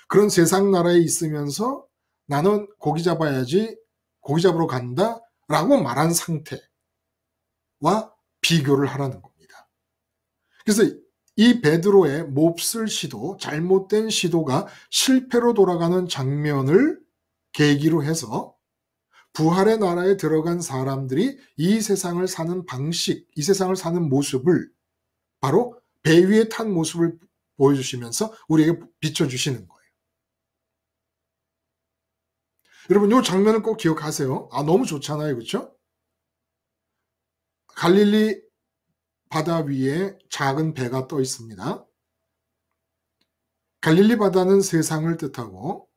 그런 세상 나라에 있으면서 나는 고기 잡아야지, 고기 잡으러 간다 라고 말한 상태와 비교를 하라는 겁니다. 그래서 이 베드로의 몹쓸 시도, 잘못된 시도가 실패로 돌아가는 장면을 계기로 해서 부활의 나라에 들어간 사람들이 이 세상을 사는 방식, 이 세상을 사는 모습을 바로 배 위에 탄 모습을 보여주시면서 우리에게 비춰주시는 거예요. 여러분 이 장면을 꼭 기억하세요. 너무 좋잖아요. 그렇죠? 갈릴리 바다 위에 작은 배가 떠 있습니다. 갈릴리 바다는 세상을 뜻하고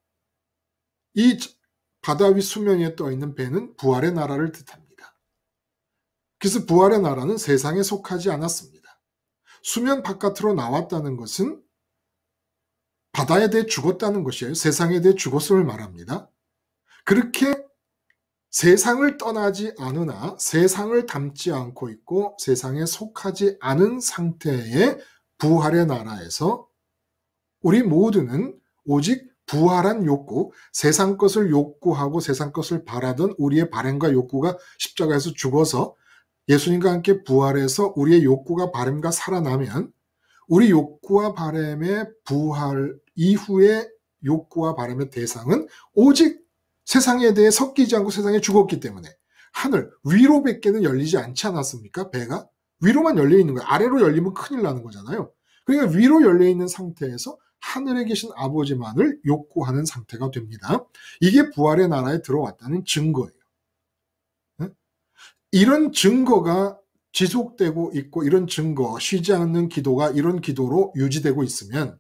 이 바다 위 수면 위에 떠 있는 배는 부활의 나라를 뜻합니다. 그래서 부활의 나라는 세상에 속하지 않았습니다. 수면 바깥으로 나왔다는 것은 바다에 대해 죽었다는 것이에요. 세상에 대해 죽었음을 말합니다. 그렇게 세상을 떠나지 않으나 세상을 닮지 않고 있고 세상에 속하지 않은 상태의 부활의 나라에서 우리 모두는 오직 부활한 욕구, 세상 것을 욕구하고 세상 것을 바라던 우리의 바램과 욕구가 십자가에서 죽어서 예수님과 함께 부활해서 우리의 욕구가 바램과 살아나면 우리 욕구와 바램의 부활 이후의 욕구와 바램의 대상은 오직 세상에 대해 섞이지 않고 세상에 죽었기 때문에 하늘 위로밖에는 열리지 않지 않았습니까? 배가 위로만 열려 있는 거예요. 아래로 열리면 큰일 나는 거잖아요. 그러니까 위로 열려 있는 상태에서 하늘에 계신 아버지만을 욕구하는 상태가 됩니다. 이게 부활의 나라에 들어왔다는 증거예요. 이런 증거가 지속되고 있고 이런 증거, 쉬지 않는 기도가 이런 기도로 유지되고 있으면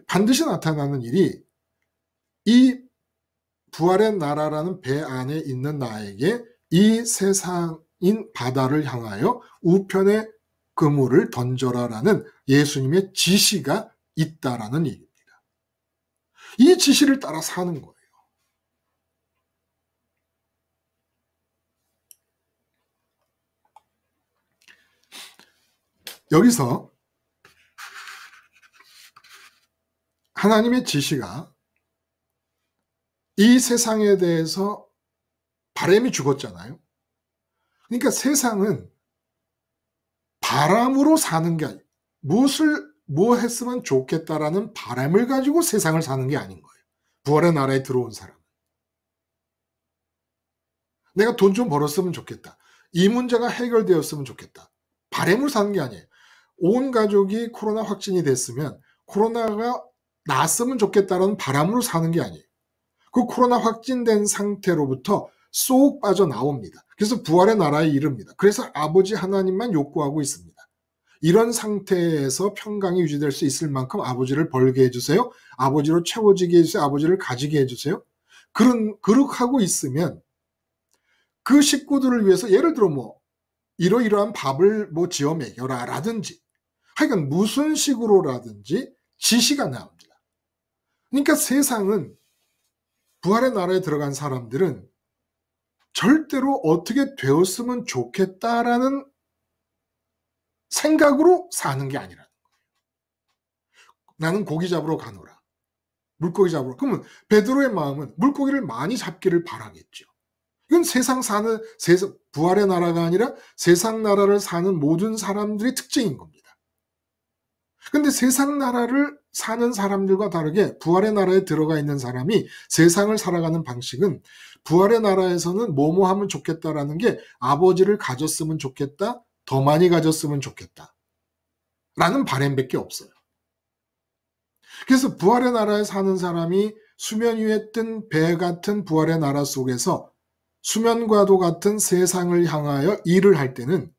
반드시 나타나는 일이 이 부활의 나라라는 배 안에 있는 나에게 이 세상인 바다를 향하여 우편의 그물을 던져라라는 예수님의 지시가 있다라는 얘기입니다. 이 지시를 따라 사는 거예요. 여기서 하나님의 지시가 이 세상에 대해서 바람이 죽었잖아요. 그러니까 세상은 바람으로 사는 게 아니에요. 뭐 했으면 좋겠다라는 바람을 가지고 세상을 사는 게 아닌 거예요. 부활의 나라에 들어온 사람. 내가 돈 좀 벌었으면 좋겠다. 이 문제가 해결되었으면 좋겠다. 바람으로 사는 게 아니에요. 온 가족이 코로나 확진이 됐으면 코로나가 나았으면 좋겠다는 바람으로 사는 게 아니에요. 그 코로나 확진된 상태로부터 쏙 빠져나옵니다. 그래서 부활의 나라에 이릅니다. 그래서 아버지 하나님만 욕구하고 있습니다. 이런 상태에서 평강이 유지될 수 있을 만큼 아버지를 벌게 해주세요. 아버지로 채워지게 해주세요. 아버지를 가지게 해주세요. 그렇게 하고 있으면 그 식구들을 위해서 예를 들어 이러이러한 밥을 지어 먹여라 라든지 하여간 무슨 식으로라든지 지시가 나옵니다. 그러니까 세상은 부활의 나라에 들어간 사람들은 절대로 어떻게 되었으면 좋겠다라는 생각으로 사는 게 아니라는 거예요. 나는 고기 잡으러 가노라. 물고기 잡으러. 그러면 베드로의 마음은 물고기를 많이 잡기를 바라겠죠. 이건 부활의 나라가 아니라 세상 나라를 사는 모든 사람들의 특징인 겁니다. 근데 세상 나라를 사는 사람들과 다르게 부활의 나라에 들어가 있는 사람이 세상을 살아가는 방식은 부활의 나라에서는 뭐뭐 하면 좋겠다라는 게 아버지를 가졌으면 좋겠다, 더 많이 가졌으면 좋겠다 라는 바람밖에 없어요. 그래서 부활의 나라에 사는 사람이 수면 위에 뜬 배 같은 부활의 나라 속에서 수면과도 같은 세상을 향하여 일을 할 때는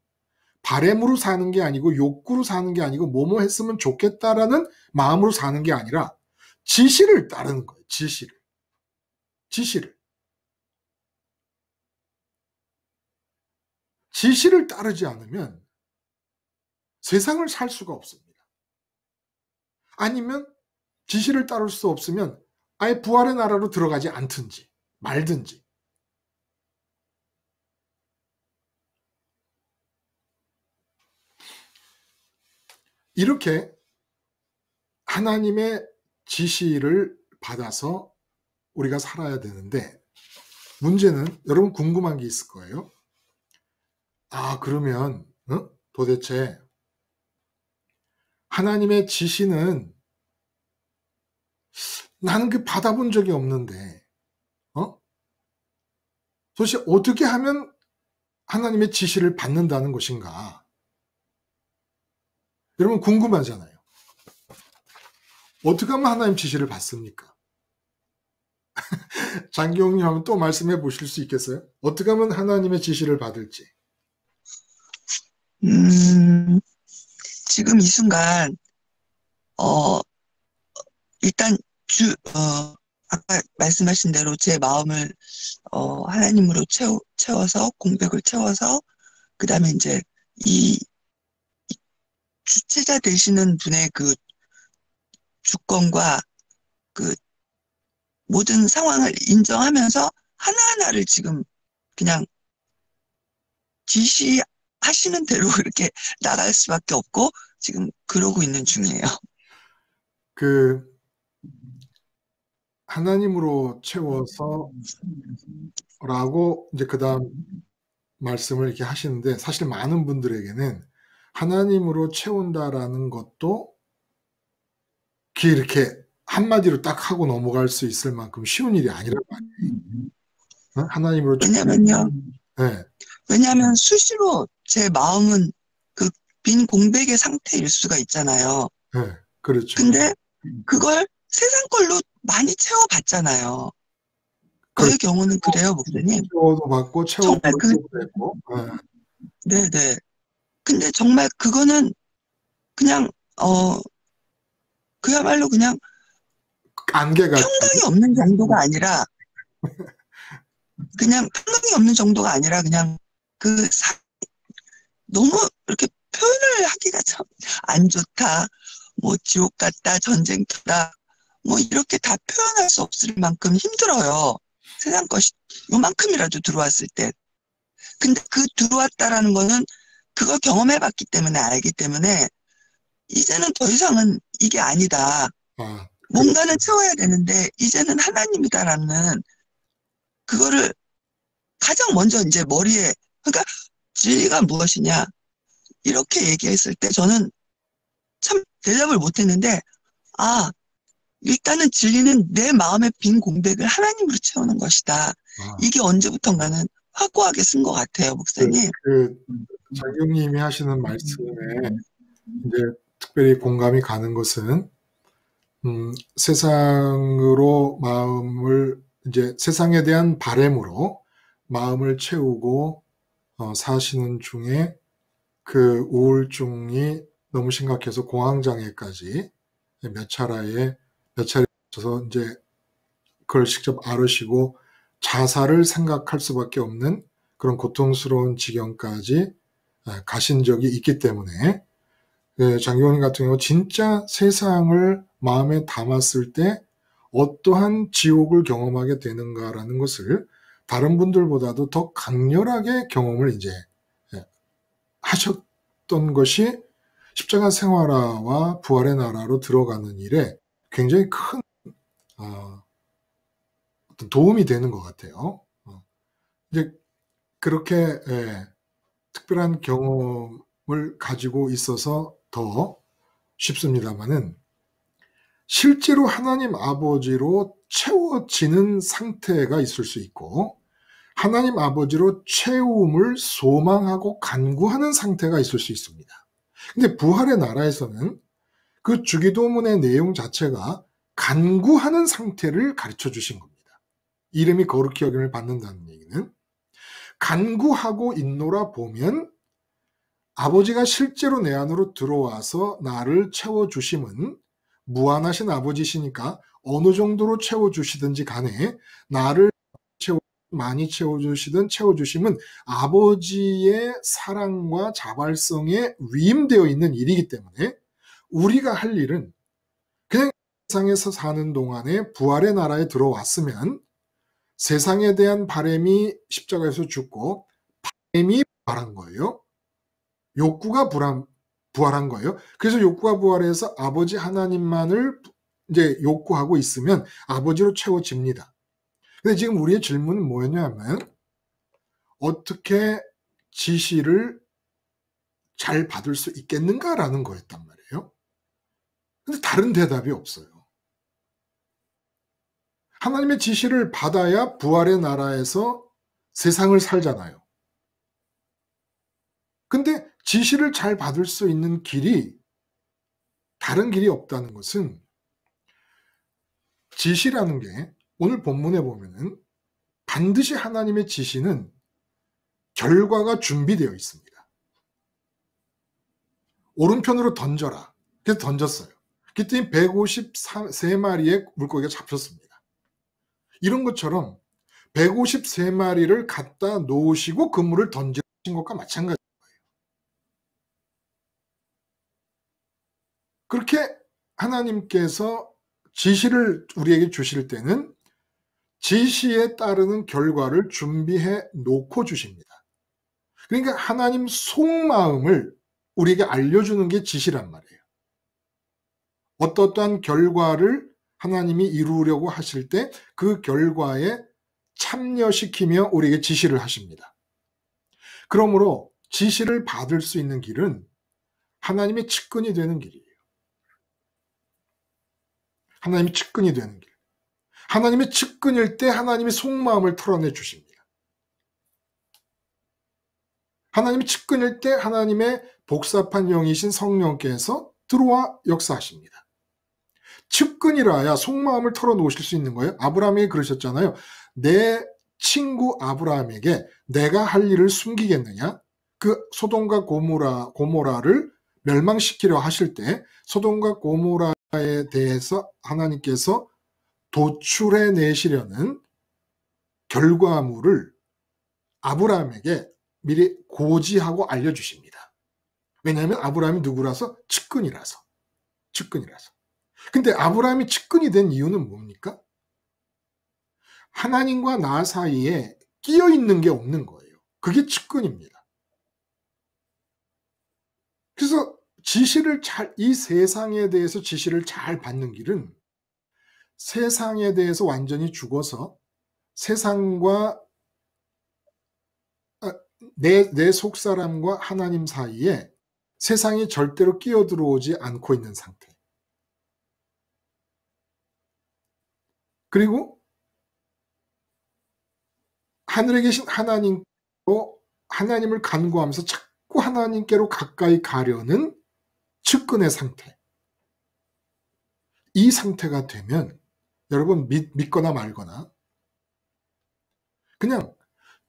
바램으로 사는 게 아니고 욕구로 사는 게 아니고 뭐뭐 했으면 좋겠다라는 마음으로 사는 게 아니라 지시를 따르는 거예요. 지시를 따르지 않으면 세상을 살 수가 없습니다. 아니면 지시를 따를 수 없으면 아예 부활의 나라로 들어가지 않든지 말든지. 이렇게 하나님의 지시를 받아서 우리가 살아야 되는데 문제는 여러분 궁금한 게 있을 거예요. 그러면 도대체 하나님의 지시는 나는 받아본 적이 없는데 도대체 어떻게 하면 하나님의 지시를 받는다는 것인가? 여러분 궁금하잖아요. 어떻게 하면 하나님 지시를 받습니까? 장기용님 한번 또 말씀해 보실 수 있겠어요? 어떻게 하면 하나님의 지시를 받을지. 지금 이 순간 일단 아까 말씀하신 대로 제 마음을 하나님으로 채워서 공백을 채워서 그 다음에 이제 이 주체자 되시는 분의 그 주권과 그 모든 상황을 인정하면서 하나하나를 지금 그냥 지시하시는 대로 이렇게 나갈 수밖에 없고 지금 그러고 있는 중이에요. 하나님으로 채워서 라고 이제 그 다음 말씀을 이렇게 하시는데 사실 많은 분들에게는 하나님으로 채운다라는 것도 이렇게 한마디로 딱 하고 넘어갈 수 있을 만큼 쉬운 일이 아니란 말이에요. 하나님으로 왜냐하면 수시로 제 마음은 그 빈 공백의 상태일 수가 있잖아요. 네, 그렇죠. 근데 그걸 세상 걸로 많이 채워봤잖아요. 저의 경우는 그래요, 목사님. 채워도 받고 채워도 됐고. 네네. 근데 정말 그거는 그냥 그야말로 그냥 안개가 평강이 없는 정도가 아니라 그냥 평강이 없는 정도가 아니라 그냥 너무 이렇게 표현을 하기가 참 안 좋다, 지옥 같다, 전쟁터다, 이렇게 다 표현할 수 없을 만큼 힘들어요. 세상 것이 요만큼이라도 들어왔을 때. 근데 들어왔다라는 거는 그걸 경험해봤기 때문에 알기 때문에 이제는 더 이상은 이게 아니다. 뭔가는 채워야 되는데 이제는 하나님이다라는 그거를 가장 먼저 이제 머리에, 그러니까 진리가 무엇이냐 이렇게 얘기했을 때 저는 참 대답을 못했는데, 아, 일단은 진리는 내 마음의 빈 공백을 하나님으로 채우는 것이다. 아, 이게 언제부턴가는 확고하게 쓴 것 같아요, 그, 목사님. 그 장교님이 하시는 말씀에 이제 특별히 공감이 가는 것은 세상으로 마음을 이제 세상에 대한 바램으로 마음을 채우고 사시는 중에 그 우울증이 너무 심각해서 공황장애까지 몇 차례 거쳐서 이제 그걸 직접 앓으시고 자살을 생각할 수밖에 없는 그런 고통스러운 지경까지 가신 적이 있기 때문에 장교님 같은 경우 진짜 세상을 마음에 담았을 때 어떠한 지옥을 경험하게 되는가라는 것을 다른 분들보다도 더 강렬하게 경험을 이제 하셨던 것이 십자가 생활화와 부활의 나라로 들어가는 일에 굉장히 큰 어떤 도움이 되는 것 같아요. 이제 그렇게 특별한 경험을 가지고 있어서 더 쉽습니다만은 실제로 하나님 아버지로 채워지는 상태가 있을 수 있고 하나님 아버지로 채움을 소망하고 간구하는 상태가 있을 수 있습니다. 근데 부활의 나라에서는 그 주기도문의 내용 자체가 간구하는 상태를 가르쳐 주신 겁니다. 이름이 거룩히 여김을 받는다는 얘기는 간구하고 있노라 보면 아버지가 실제로 내 안으로 들어와서 나를 채워주심은 무한하신 아버지시니까 어느 정도로 채워주시든지 간에 나를 많이 채워주시든 채워주심은 아버지의 사랑과 자발성에 위임되어 있는 일이기 때문에 우리가 할 일은 그냥 세상에서 사는 동안에 부활의 나라에 들어왔으면 세상에 대한 바램이 십자가에서 죽고 바램이 부활한 거예요. 욕구가 부활한 거예요. 그래서 욕구가 부활해서 아버지 하나님만을 이제 욕구하고 있으면 아버지로 채워집니다. 근데 지금 우리의 질문은 뭐였냐면 어떻게 지시를 잘 받을 수 있겠는가라는 거였단 말이에요. 근데 다른 대답이 없어요. 하나님의 지시를 받아야 부활의 나라에서 세상을 살잖아요. 근데 지시를 잘 받을 수 있는 길이 다른 길이 없다는 것은 지시라는 게 오늘 본문에 보면은 반드시 하나님의 지시는 결과가 준비되어 있습니다. 오른편으로 던져라. 그래서 던졌어요. 그랬더니 153마리의 물고기가 잡혔습니다. 이런 것처럼 153마리를 갖다 놓으시고 그물을 던지신 것과 마찬가지예요. 그렇게 하나님께서 지시를 우리에게 주실 때는 지시에 따르는 결과를 준비해 놓고 주십니다. 그러니까 하나님 속마음을 우리에게 알려주는 게 지시란 말이에요. 어떠한 결과를 하나님이 이루려고 하실 때 그 결과에 참여시키며 우리에게 지시를 하십니다. 그러므로 지시를 받을 수 있는 길은 하나님의 측근이 되는 길이에요. 하나님의 측근이 되는 길. 하나님의 측근일 때 하나님의 속마음을 털어내 주십니다. 하나님의 측근일 때 하나님의 복잡한 영이신 성령께서 들어와 역사하십니다. 측근이라야 속마음을 털어놓으실 수 있는 거예요. 아브라함이 그러셨잖아요. 내 친구 아브라함에게 내가 할 일을 숨기겠느냐? 그 소돔과 고모라를 멸망시키려 하실 때 소돔과 고모라에 대해서 하나님께서 도출해 내시려는 결과물을 아브라함에게 미리 고지하고 알려주십니다. 왜냐하면 아브라함이 누구라서? 측근이라서. 근데 아브라함이 측근이 된 이유는 뭡니까? 하나님과 나 사이에 끼어 있는 게 없는 거예요. 그게 측근입니다. 그래서 이 세상에 대해서 지시를 잘 받는 길은 세상에 대해서 완전히 죽어서 세상과 내 속사람과 하나님 사이에 세상이 절대로 끼어들어오지 않고 있는 상태. 그리고 하늘에 계신 하나님을 간구하면서 자꾸 하나님께로 가까이 가려는 측근의 상태. 이 상태가 되면 여러분 믿거나 말거나 그냥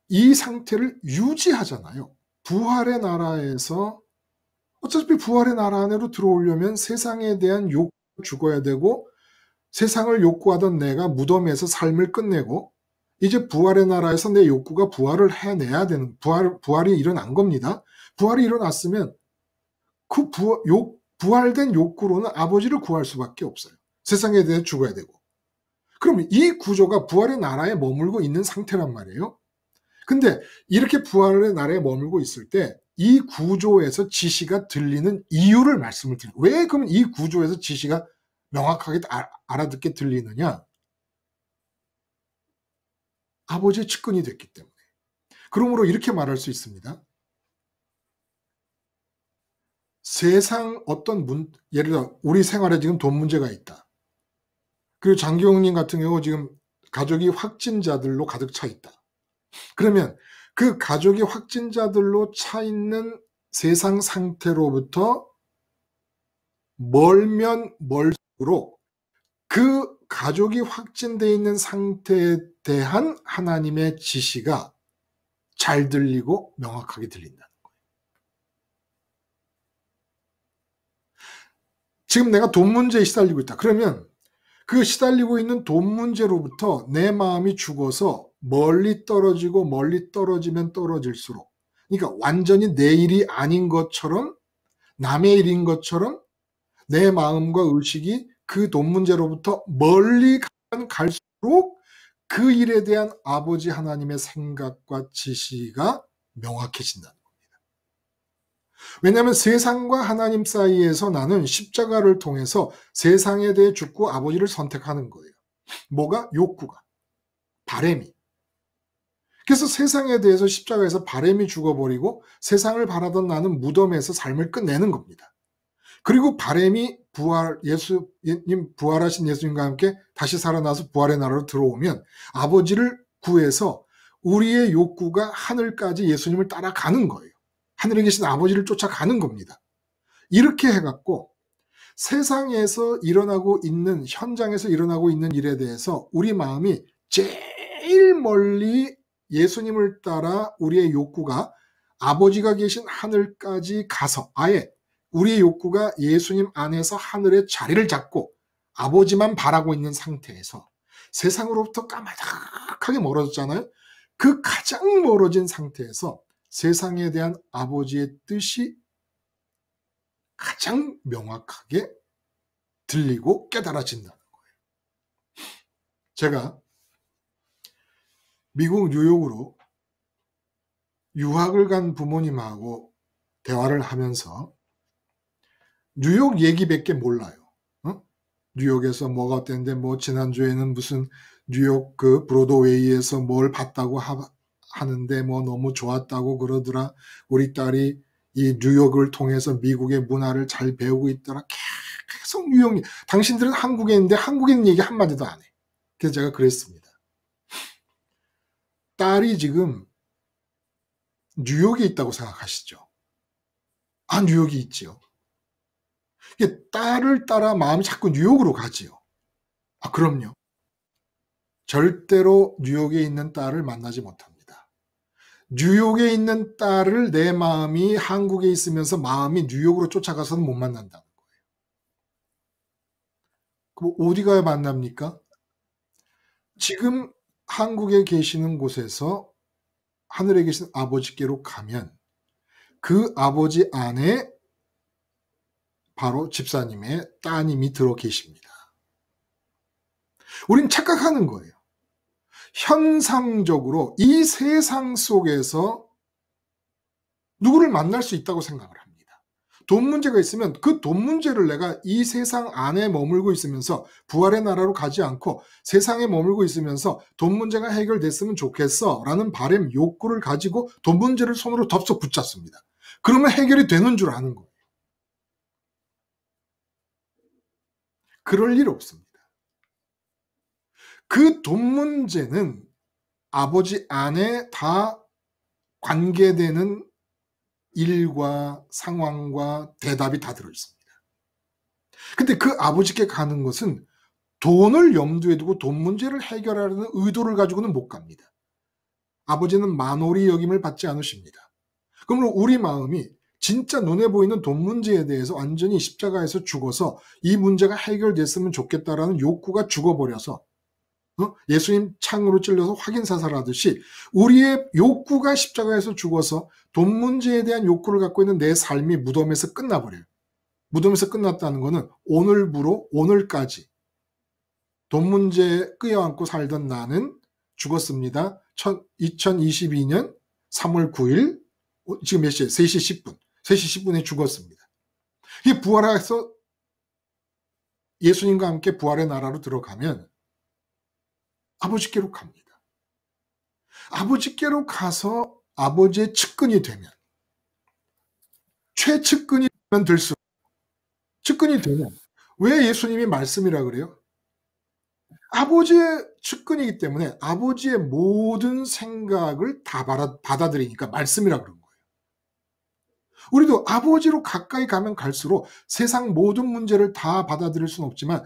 이 상태를 유지하잖아요. 부활의 나라에서 어차피 부활의 나라 안으로 들어오려면 세상에 대한 욕구가 죽어야 되고 세상을 욕구하던 내가 무덤에서 삶을 끝내고 이제 부활의 나라에서 내 욕구가 부활을 해내야 되는 부활이 일어난 겁니다. 부활이 일어났으면 그 부활된 욕구로는 아버지를 구할 수밖에 없어요. 세상에 대해 죽어야 되고. 그럼 이 구조가 부활의 나라에 머물고 있는 상태란 말이에요. 근데 이렇게 부활의 나라에 머물고 있을 때 이 구조에서 지시가 들리는 이유를 말씀을 드려요. 왜 그러면 이 구조에서 지시가 명확하게 알아듣게 들리느냐? 아버지의 측근이 됐기 때문에. 그러므로 이렇게 말할 수 있습니다. 세상 예를 들어 우리 생활에 지금 돈 문제가 있다. 그리고 장기용님 같은 경우 지금 가족이 확진자들로 가득 차 있다. 그러면 그 가족이 확진자들로 차 있는 세상 상태로부터 멀면 멀수록 그 가족이 확진되어 있는 상태에 대한 하나님의 지시가 잘 들리고 명확하게 들린다는 거예요. 지금 내가 돈 문제에 시달리고 있다. 그러면 그 시달리고 있는 돈 문제로부터 내 마음이 죽어서 멀리 떨어지면 떨어질수록, 그러니까 완전히 내 일이 아닌 것처럼 남의 일인 것처럼 내 마음과 의식이 그 돈 문제로부터 멀리 가면 갈수록 그 일에 대한 아버지 하나님의 생각과 지시가 명확해진다는 겁니다. 왜냐하면 세상과 하나님 사이에서 나는 십자가를 통해서 세상에 대해 죽고 아버지를 선택하는 거예요. 뭐가? 욕구가, 바램이. 그래서 세상에 대해서 십자가에서 바램이 죽어버리고 세상을 바라던 나는 무덤에서 삶을 끝내는 겁니다. 그리고 바램이 부활하신 예수님과 함께 다시 살아나서 부활의 나라로 들어오면 아버지를 구해서 우리의 욕구가 하늘까지 예수님을 따라가는 거예요. 하늘에 계신 아버지를 쫓아가는 겁니다. 이렇게 해갖고 세상에서 현장에서 일어나고 있는 일에 대해서 우리 마음이 제일 멀리 예수님을 따라 우리의 욕구가 아버지가 계신 하늘까지 가서 아예 우리의 욕구가 예수님 안에서 하늘의 자리를 잡고 아버지만 바라고 있는 상태에서 세상으로부터 까마득하게 멀어졌잖아요. 그 가장 멀어진 상태에서 세상에 대한 아버지의 뜻이 가장 명확하게 들리고 깨달아진다는 거예요. 제가 미국 뉴욕으로 유학을 간 부모님하고 대화를 하면서 뉴욕 얘기밖에 몰라요. 뉴욕에서 뭐가 어땠는데 지난주에는 무슨 뉴욕 그 브로드웨이에서 뭘 봤다고 하는데 너무 좋았다고 그러더라. 우리 딸이 이 뉴욕을 통해서 미국의 문화를 잘 배우고 있더라. 계속 뉴욕, 당신들은 한국에 있는데 한국에 있는 얘기 한마디도 안 해. 그래서 제가 그랬습니다. 딸이 지금 뉴욕에 있다고 생각하시죠? 뉴욕이 있지요. 딸을 따라 마음이 자꾸 뉴욕으로 가지요. 그럼요. 절대로 뉴욕에 있는 딸을 만나지 못합니다. 뉴욕에 있는 딸을 내 마음이 한국에 있으면서 마음이 뉴욕으로 쫓아가서는 못 만난다는 거예요. 그럼 어디 가야 만납니까? 지금 한국에 계시는 곳에서 하늘에 계신 아버지께로 가면 그 아버지 안에 바로 집사님의 따님이 들어 계십니다. 우린 착각하는 거예요. 현상적으로 이 세상 속에서 누구를 만날 수 있다고 생각을 합니다. 돈 문제가 있으면 그 돈 문제를 내가 이 세상 안에 머물고 있으면서 부활의 나라로 가지 않고 세상에 머물고 있으면서 돈 문제가 해결됐으면 좋겠어 라는 바람, 욕구를 가지고 돈 문제를 손으로 덥석 붙잡습니다. 그러면 해결이 되는 줄 아는 거예요. 그럴 일 없습니다. 그 돈 문제는 아버지 안에 다 관계되는 일과 상황과 대답이 다 들어있습니다. 근데 그 아버지께 가는 것은 돈을 염두에 두고 돈 문제를 해결하려는 의도를 가지고는 못 갑니다. 아버지는 만홀히 여김을 받지 않으십니다. 그러므로 우리 마음이 진짜 눈에 보이는 돈 문제에 대해서 완전히 십자가에서 죽어서 이 문제가 해결됐으면 좋겠다라는 욕구가 죽어버려서 예수님 창으로 찔려서 확인 사살하듯이 우리의 욕구가 십자가에서 죽어서 돈 문제에 대한 욕구를 갖고 있는 내 삶이 무덤에서 끝나버려요. 무덤에서 끝났다는 것은 오늘부로 오늘까지 돈 문제에 끄여안고 살던 나는 죽었습니다. 2022년 3월 9일 지금 몇 시에? 3시 10분. 3시 10분에 죽었습니다. 이 부활해서 예수님과 함께 부활의 나라로 들어가면 아버지께로 갑니다. 아버지께로 가서 아버지의 측근이 되면 최측근이 되면 될수록 측근이 되면 왜 예수님이 말씀이라 그래요? 아버지의 측근이기 때문에 아버지의 모든 생각을 다 받아들이니까 말씀이라 그런 거예요. 우리도 아버지로 가까이 가면 갈수록 세상 모든 문제를 다 받아들일 수는 없지만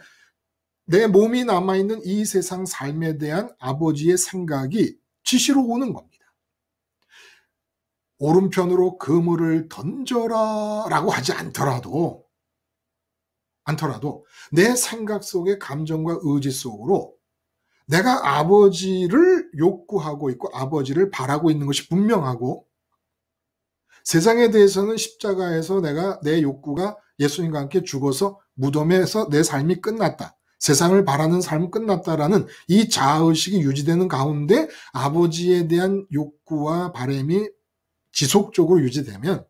내 몸이 남아있는 이 세상 삶에 대한 아버지의 생각이 지시로 오는 겁니다. 오른편으로 그물을 던져라 라고 하지 않더라도 내 생각 속의 감정과 의지 속으로 내가 아버지를 욕구하고 있고 아버지를 바라고 있는 것이 분명하고 세상에 대해서는 십자가에서 내가 내 욕구가 예수님과 함께 죽어서 무덤에서 내 삶이 끝났다. 세상을 바라는 삶은 끝났다라는 이 자아의식이 유지되는 가운데 아버지에 대한 욕구와 바람이 지속적으로 유지되면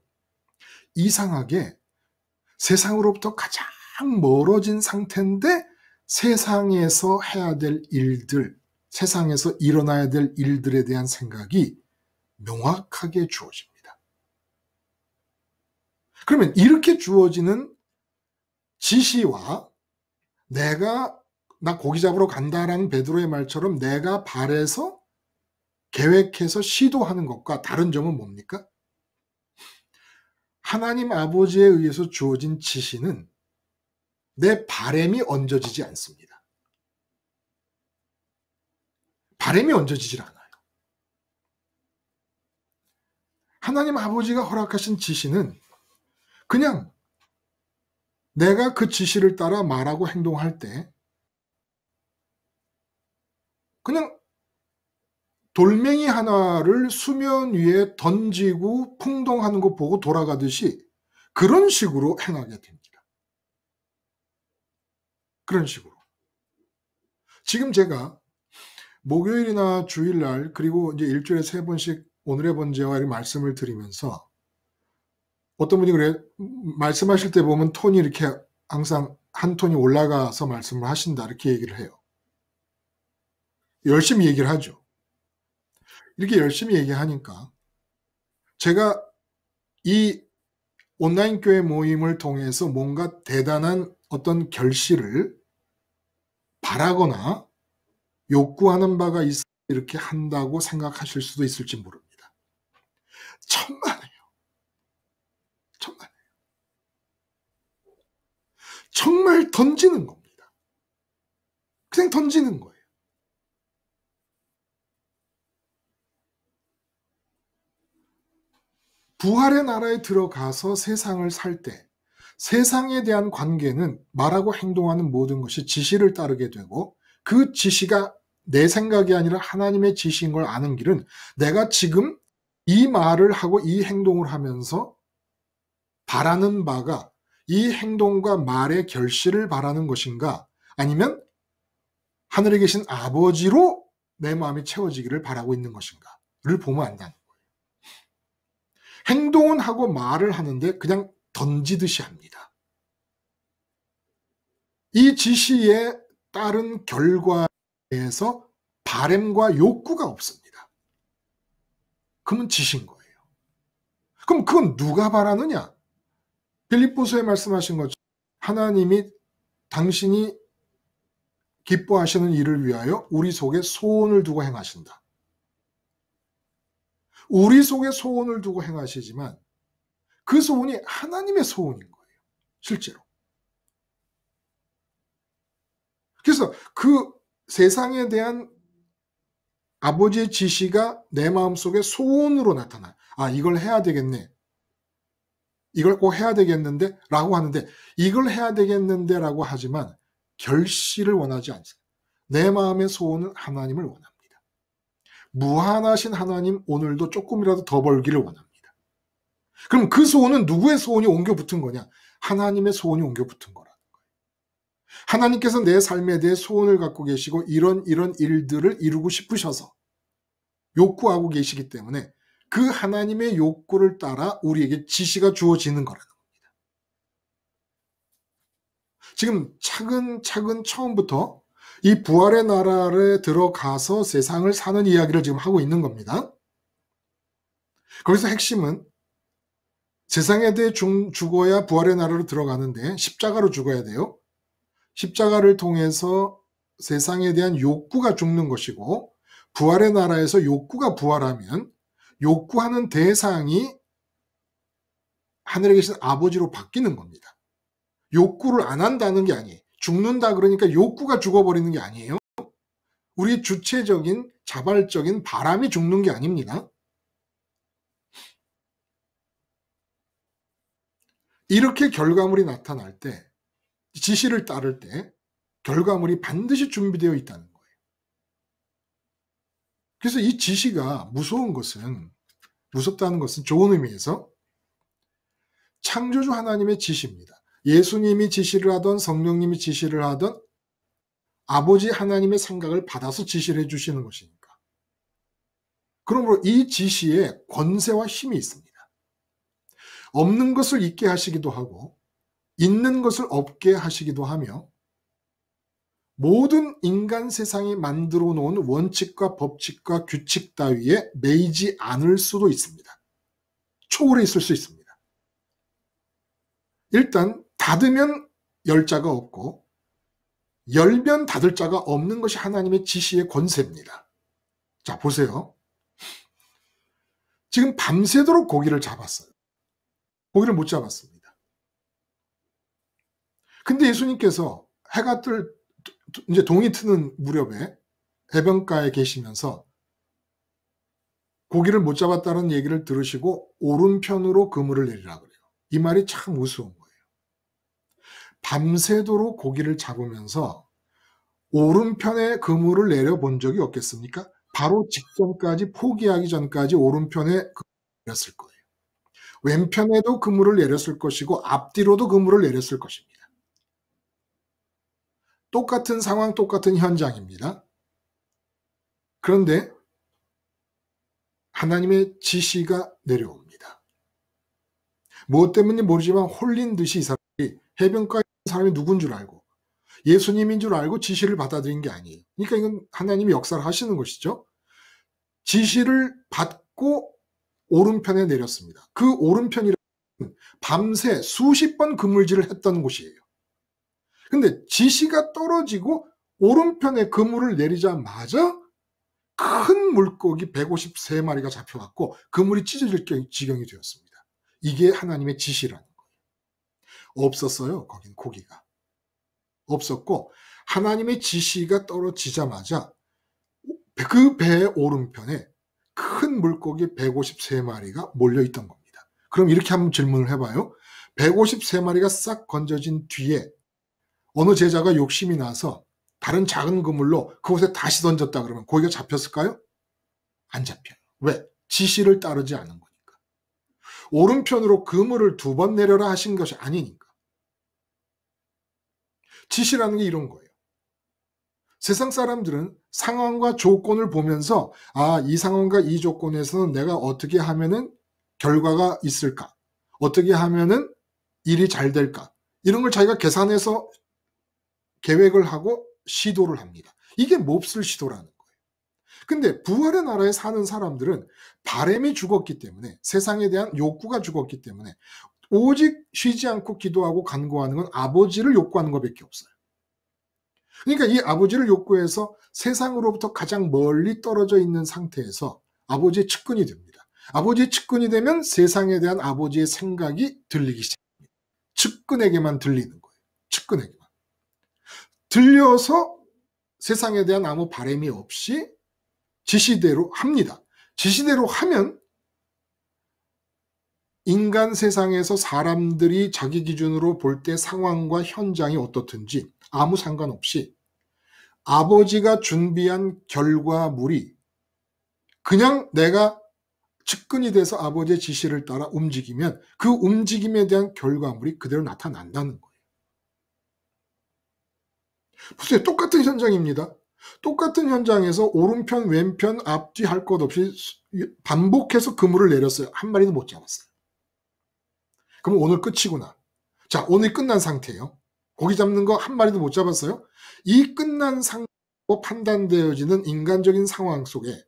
이상하게 세상으로부터 가장 멀어진 상태인데 세상에서 해야 될 일들, 세상에서 일어나야 될 일들에 대한 생각이 명확하게 주어집니다. 그러면 이렇게 주어지는 지시와 나 고기 잡으러 간다라는 베드로의 말처럼 내가 바래서 계획해서 시도하는 것과 다른 점은 뭡니까? 하나님 아버지에 의해서 주어진 지시는 내 바람이 얹어지지 않습니다. 바람이 얹어지질 않아요. 하나님 아버지가 허락하신 지시는 그냥 내가 그 지시를 따라 말하고 행동할 때 그냥 돌멩이 하나를 수면 위에 던지고 풍덩하는 거 보고 돌아가듯이 그런 식으로 행하게 됩니다. 그런 식으로. 지금 제가 목요일이나 주일날 그리고 이제 일주일에 3번씩 오늘의 번제와 말씀을 드리면서 어떤 분이 그래 말씀하실 때 보면 톤이 이렇게 항상 한 톤이 올라가서 말씀을 하신다 이렇게 얘기를 해요. 열심히 얘기를 하죠. 이렇게 열심히 얘기하니까 제가 이 온라인 교회 모임을 통해서 뭔가 대단한 어떤 결실을 바라거나 욕구하는 바가 있어 이렇게 한다고 생각하실 수도 있을지 모릅니다. 천만에요. 천만에요. 정말 던지는 겁니다. 그냥 던지는 거예요. 부활의 나라에 들어가서 세상을 살 때 세상에 대한 관계는 말하고 행동하는 모든 것이 지시를 따르게 되고 그 지시가 내 생각이 아니라 하나님의 지시인 걸 아는 길은 내가 지금 이 말을 하고 이 행동을 하면서 바라는 바가 이 행동과 말의 결실을 바라는 것인가 아니면 하늘에 계신 아버지로 내 마음이 채워지기를 바라고 있는 것인가를 보면 안다는 거예요. 행동은 하고 말을 하는데 그냥 던지듯이 합니다. 이 지시에 따른 결과에서 바램과 욕구가 없습니다. 그러면 지신 거예요. 그럼 그건 누가 바라느냐? 빌립보서에 말씀하신 것처럼 하나님이 당신이 기뻐하시는 일을 위하여 우리 속에 소원을 두고 행하신다. 우리 속에 소원을 두고 행하시지만 그 소원이 하나님의 소원인 거예요. 실제로. 그래서 그 세상에 대한 아버지의 지시가 내 마음속에 소원으로 나타나요. 아, 이걸 해야 되겠네. 이걸 꼭 해야 되겠는데 라고 하는데, 이걸 해야 되겠는데 라고 하지만 결실을 원하지 않습니다. 내 마음의 소원은 하나님을 원합니다. 무한하신 하나님, 오늘도 조금이라도 더 벌기를 원합니다. 그럼 그 소원은 누구의 소원이 옮겨 붙은 거냐? 하나님의 소원이 옮겨 붙은 거라는 거예요. 하나님께서 내 삶에 대해 소원을 갖고 계시고 이런 일들을 이루고 싶으셔서 욕구하고 계시기 때문에 그 하나님의 욕구를 따라 우리에게 지시가 주어지는 거라는 겁니다. 지금 차근차근 처음부터 이 부활의 나라에 들어가서 세상을 사는 이야기를 지금 하고 있는 겁니다. 거기서 핵심은 세상에 대해 죽어야 부활의 나라로 들어가는데 십자가로 죽어야 돼요. 십자가를 통해서 세상에 대한 욕구가 죽는 것이고, 부활의 나라에서 욕구가 부활하면 욕구하는 대상이 하늘에 계신 아버지로 바뀌는 겁니다. 욕구를 안 한다는 게 아니에요. 죽는다 그러니까 욕구가 죽어버리는 게 아니에요. 우리 주체적인 자발적인 바람이 죽는 게 아닙니다. 이렇게 결과물이 나타날 때, 지시를 따를 때 결과물이 반드시 준비되어 있다는 거예요. 그래서 이 지시가 무섭다는 것은 좋은 의미에서 창조주 하나님의 지시입니다. 예수님이 지시를 하던 성령님이 지시를 하던 아버지 하나님의 생각을 받아서 지시를 해주시는 것이니까. 그러므로 이 지시에 권세와 힘이 있습니다. 없는 것을 있게 하시기도 하고 있는 것을 없게 하시기도 하며, 모든 인간 세상이 만들어 놓은 원칙과 법칙과 규칙 따위에 매이지 않을 수도 있습니다. 초월해 있을 수 있습니다. 일단 닫으면 열 자가 없고 열면 닫을 자가 없는 것이 하나님의 지시의 권세입니다. 자, 보세요. 지금 밤새도록 고기를 잡았어요. 고기를 못 잡았습니다. 근데 예수님께서 해가 이제 동이 트는 무렵에 해변가에 계시면서 고기를 못 잡았다는 얘기를 들으시고 오른편으로 그물을 내리라 그래요. 이 말이 참 우스운 거예요. 밤새도록 고기를 잡으면서 오른편에 그물을 내려본 적이 없겠습니까? 바로 직전까지, 포기하기 전까지 오른편에 그물을 내렸을 거예요. 왼편에도 그물을 내렸을 것이고 앞뒤로도 그물을 내렸을 것입니다. 똑같은 상황, 똑같은 현장입니다. 그런데 하나님의 지시가 내려옵니다. 무엇 때문인지 모르지만 홀린 듯이 이 사람이, 해변가에 있는 사람이 누군 줄 알고 예수님인 줄 알고 지시를 받아들인 게 아니에요. 그러니까 이건 하나님이 역사를 하시는 것이죠. 지시를 받고 오른편에 내렸습니다. 그 오른편이라는 밤새 수십 번 그물질을 했던 곳이에요. 근데 지시가 떨어지고 오른편에 그물을 내리자마자 큰 물고기 153마리가 잡혀갖고 그물이 찢어질 지경이 되었습니다. 이게 하나님의 지시라는 거예요. 없었어요. 거긴 고기가. 없었고 하나님의 지시가 떨어지자마자 그 배의 오른편에 큰 물고기 153마리가 몰려있던 겁니다. 그럼 이렇게 한번 질문을 해봐요. 153마리가 싹 건져진 뒤에 어느 제자가 욕심이 나서 다른 작은 그물로 그곳에 다시 던졌다 그러면 고기가 잡혔을까요? 안 잡혀요. 왜? 지시를 따르지 않은 거니까. 오른편으로 그물을 2번 내려라 하신 것이 아니니까. 지시라는 게 이런 거예요. 세상 사람들은 상황과 조건을 보면서 이 상황과 이 조건에서는 내가 어떻게 하면은 결과가 있을까? 어떻게 하면은 일이 잘 될까? 이런 걸 자기가 계산해서 계획을 하고 시도를 합니다. 이게 몹쓸 시도라는 거예요. 근데 부활의 나라에 사는 사람들은 바램이 죽었기 때문에, 세상에 대한 욕구가 죽었기 때문에 오직 쉬지 않고 기도하고 간구하는 건 아버지를 욕구하는 것밖에 없어요. 그러니까 이 아버지를 욕구해서 세상으로부터 가장 멀리 떨어져 있는 상태에서 아버지의 측근이 됩니다. 아버지의 측근이 되면 세상에 대한 아버지의 생각이 들리기 시작합니다. 측근에게만 들리는 거예요. 측근에게만. 들려서 세상에 대한 아무 바람이 없이 지시대로 합니다. 지시대로 하면 인간 세상에서 사람들이 자기 기준으로 볼 때 상황과 현장이 어떻든지 아무 상관없이 아버지가 준비한 결과물이 그냥 내가 측근이 돼서 아버지의 지시를 따라 움직이면 그 움직임에 대한 결과물이 그대로 나타난다는 거예요. 보세요. 똑같은 현장입니다. 똑같은 현장에서 오른편, 왼편, 앞뒤 할 것 없이 반복해서 그물을 내렸어요. 한 마리도 못 잡았어요. 그럼 오늘 끝이구나. 자, 오늘 끝난 상태예요. 고기 잡는 거 한 마리도 못 잡았어요. 이 끝난 상태로 판단되어지는 인간적인 상황 속에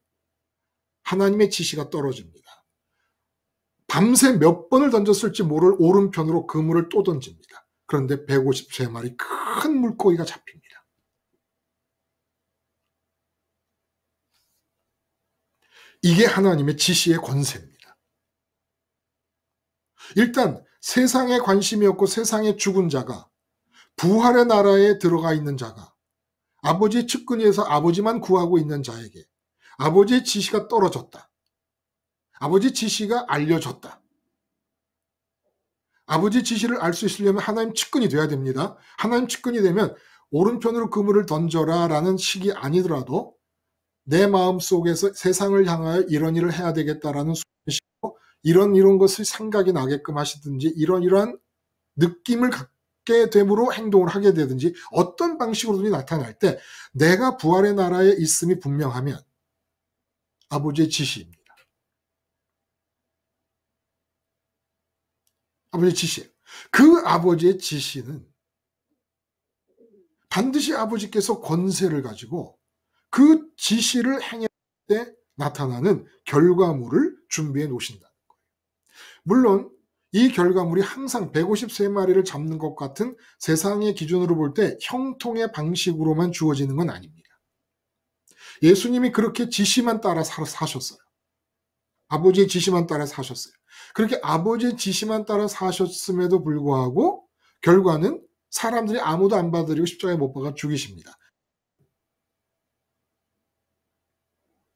하나님의 지시가 떨어집니다. 밤새 몇 번을 던졌을지 모를 오른편으로 그물을 또 던집니다. 그런데 153마리 큰 물고기가 잡힙니다. 이게 하나님의 지시의 권세입니다. 일단 세상에 관심이 없고 세상에 죽은 자가 부활의 나라에 들어가 있는 자가 아버지의 측근에서 아버지만 구하고 있는 자에게 아버지의 지시가 떨어졌다. 아버지의 지시가 알려졌다. 아버지의 지시를 알 수 있으려면 하나님 측근이 돼야 됩니다. 하나님 측근이 되면 오른편으로 그물을 던져라 라는 식이 아니더라도 내 마음속에서 세상을 향하여 이런 일을 해야 되겠다라는 소식으로 이런 것을 생각이 나게끔 하시든지 이러한 느낌을 갖게 됨으로 행동을 하게 되든지 어떤 방식으로든지 나타날 때 내가 부활의 나라에 있음이 분명하면 아버지의 지시입니다. 아버지의 지시예요. 그 아버지의 지시는 반드시 아버지께서 권세를 가지고 그 지시를 행할 때 나타나는 결과물을 준비해 놓으신다는 거예요. 물론 이 결과물이 항상 153마리를 잡는 것 같은 세상의 기준으로 볼 때 형통의 방식으로만 주어지는 건 아닙니다. 예수님이 그렇게 지시만 따라 사셨어요. 아버지의 지시만 따라 사셨어요. 그렇게 아버지의 지시만 따라 사셨음에도 불구하고 결과는 사람들이 아무도 안 받으려고 십자가에 못 박아 죽이십니다.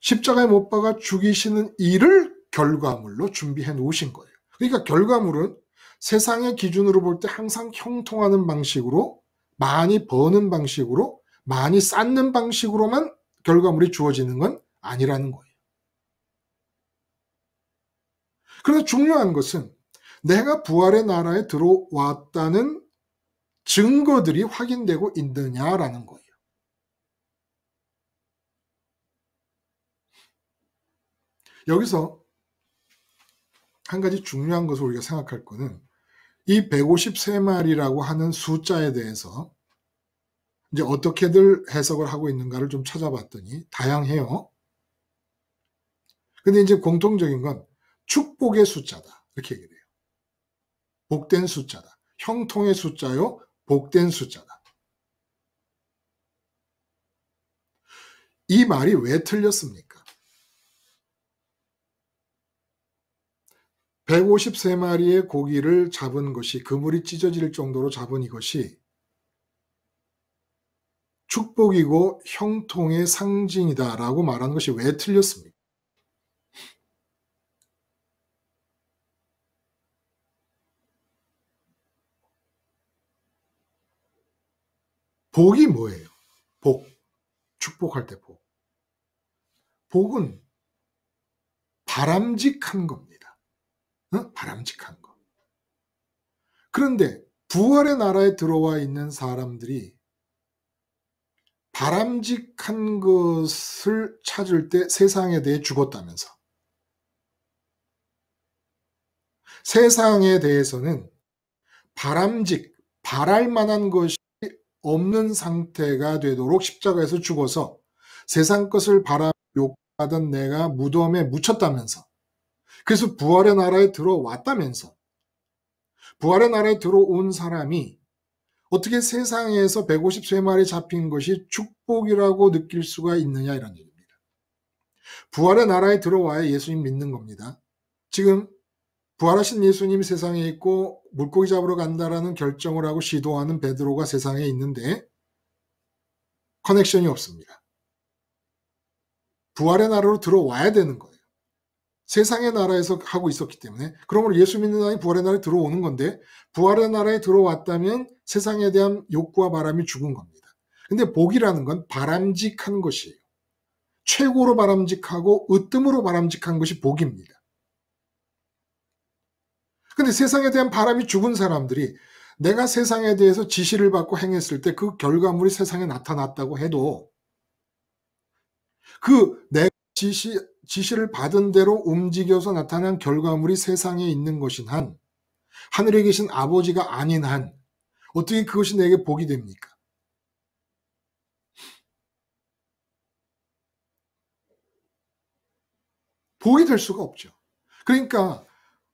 십자가에 못 박아 죽이시는 일을 결과물로 준비해 놓으신 거예요. 그러니까 결과물은 세상의 기준으로 볼 때 항상 형통하는 방식으로 많이 버는 방식으로 많이 쌓는 방식으로만 결과물이 주어지는 건 아니라는 거예요. 그래서 중요한 것은 내가 부활의 나라에 들어왔다는 증거들이 확인되고 있느냐라는 거예요. 여기서 한 가지 중요한 것을 우리가 생각할 거는 이 153마리라고 하는 숫자에 대해서 이제 어떻게들 해석을 하고 있는가를 좀 찾아봤더니 다양해요. 근데 이제 공통적인 건 축복의 숫자다. 이렇게 얘기를 해요. 복된 숫자다. 형통의 숫자요. 복된 숫자다. 이 말이 왜 틀렸습니까? 153마리의 고기를 잡은 것이 그물이 찢어질 정도로 잡은 이것이 축복이고 형통의 상징이다라고 말하는 것이 왜 틀렸습니까? 복이 뭐예요? 복. 축복할 때 복. 복은 바람직한 겁니다. 바람직한 거. 그런데 부활의 나라에 들어와 있는 사람들이 바람직한 것을 찾을 때 세상에 대해 죽었다면서. 세상에 대해서는 바랄 만한 것이 없는 상태가 되도록 십자가에서 죽어서 세상 것을 바라며 욕하던 내가 무덤에 묻혔다면서, 그래서 부활의 나라에 들어왔다면서, 부활의 나라에 들어온 사람이 어떻게 세상에서 153마리 잡힌 것이 축복이라고 느낄 수가 있느냐, 이런 얘기입니다. 부활의 나라에 들어와야 예수님 믿는 겁니다. 지금 부활하신 예수님이 세상에 있고 물고기 잡으러 간다라는 결정을 하고 시도하는 베드로가 세상에 있는데 커넥션이 없습니다. 부활의 나라로 들어와야 되는 거예요. 세상의 나라에서 하고 있었기 때문에. 그러므로 예수 믿는 사람이 부활의 나라에 들어오는 건데, 부활의 나라에 들어왔다면 세상에 대한 욕구와 바람이 죽은 겁니다. 근데 복이라는 건 바람직한 것이에요. 최고로 바람직하고 으뜸으로 바람직한 것이 복입니다. 근데 세상에 대한 바람이 죽은 사람들이 내가 세상에 대해서 지시를 받고 행했을 때 그 결과물이 세상에 나타났다고 해도 그 내 지시를 받은 대로 움직여서 나타난 결과물이 세상에 있는 것인 한, 하늘에 계신 아버지가 아닌 한 어떻게 그것이 내게 복이 됩니까? 복이 될 수가 없죠. 그러니까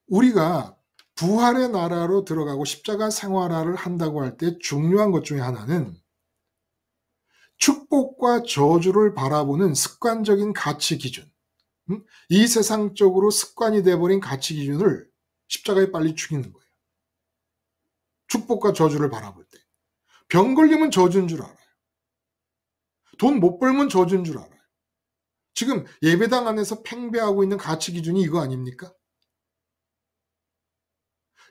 우리가 부활의 나라로 들어가고 십자가 생활화를 한다고 할 때 중요한 것 중에 하나는 축복과 저주를 바라보는 습관적인 가치 기준, 이 세상적으로 습관이 돼버린 가치 기준을 십자가에 빨리 죽이는 거예요. 축복과 저주를 바라볼 때. 병 걸리면 저주인 줄 알아요. 돈 못 벌면 저주인 줄 알아요. 지금 예배당 안에서 팽배하고 있는 가치 기준이 이거 아닙니까?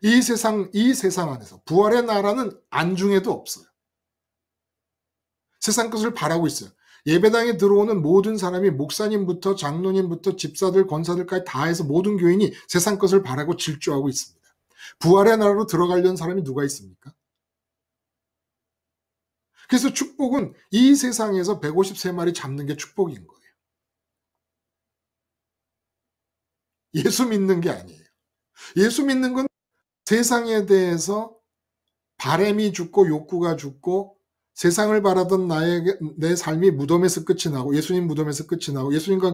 이 세상 안에서 부활의 나라는 안중에도 없어요. 세상 것을 바라고 있어요. 예배당에 들어오는 모든 사람이 목사님부터 장로님부터 집사들, 권사들까지 다 해서 모든 교인이 세상 것을 바라고 질주하고 있습니다. 부활의 나라로 들어가려는 사람이 누가 있습니까? 그래서 축복은 이 세상에서 153마리 잡는 게 축복인 거예요. 예수 믿는 게 아니에요. 예수 믿는 건 세상에 대해서 바람이 죽고 욕구가 죽고 세상을 바라던 내 삶이 무덤에서 끝이 나고 예수님 무덤에서 끝이 나고 예수님과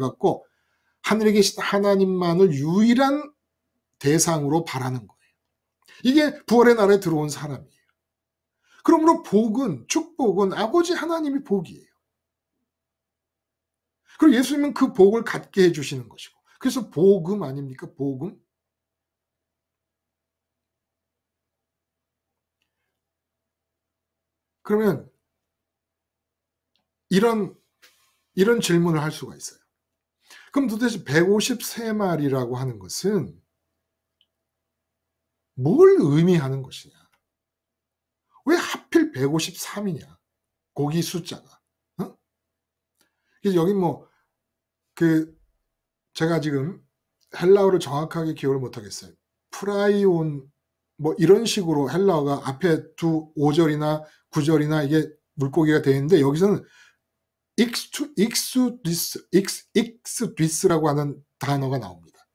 같고 하늘에 계신 하나님만을 유일한 대상으로 바라는 거예요. 이게 부활의 나라에 들어온 사람이에요. 그러므로 복은, 축복은 아버지 하나님이 복이에요. 그리고 예수님은 그 복을 갖게 해주시는 것이고, 그래서 복음 아닙니까? 복음? 그러면 이런 질문을 할 수가 있어요. 그럼 도대체 153마리라고 하는 것은 뭘 의미하는 것이냐? 왜 하필 153이냐? 고기 숫자가. 어? 그래서 여기 제가 지금 헬라어를 정확하게 기억을 못하겠어요. 프라이온 이런 식으로 헬라어가 앞에 5절이나 9절이나 이게 물고기가 되어 있는데 여기서는 익스디스라고 하는 단어가 나옵니다.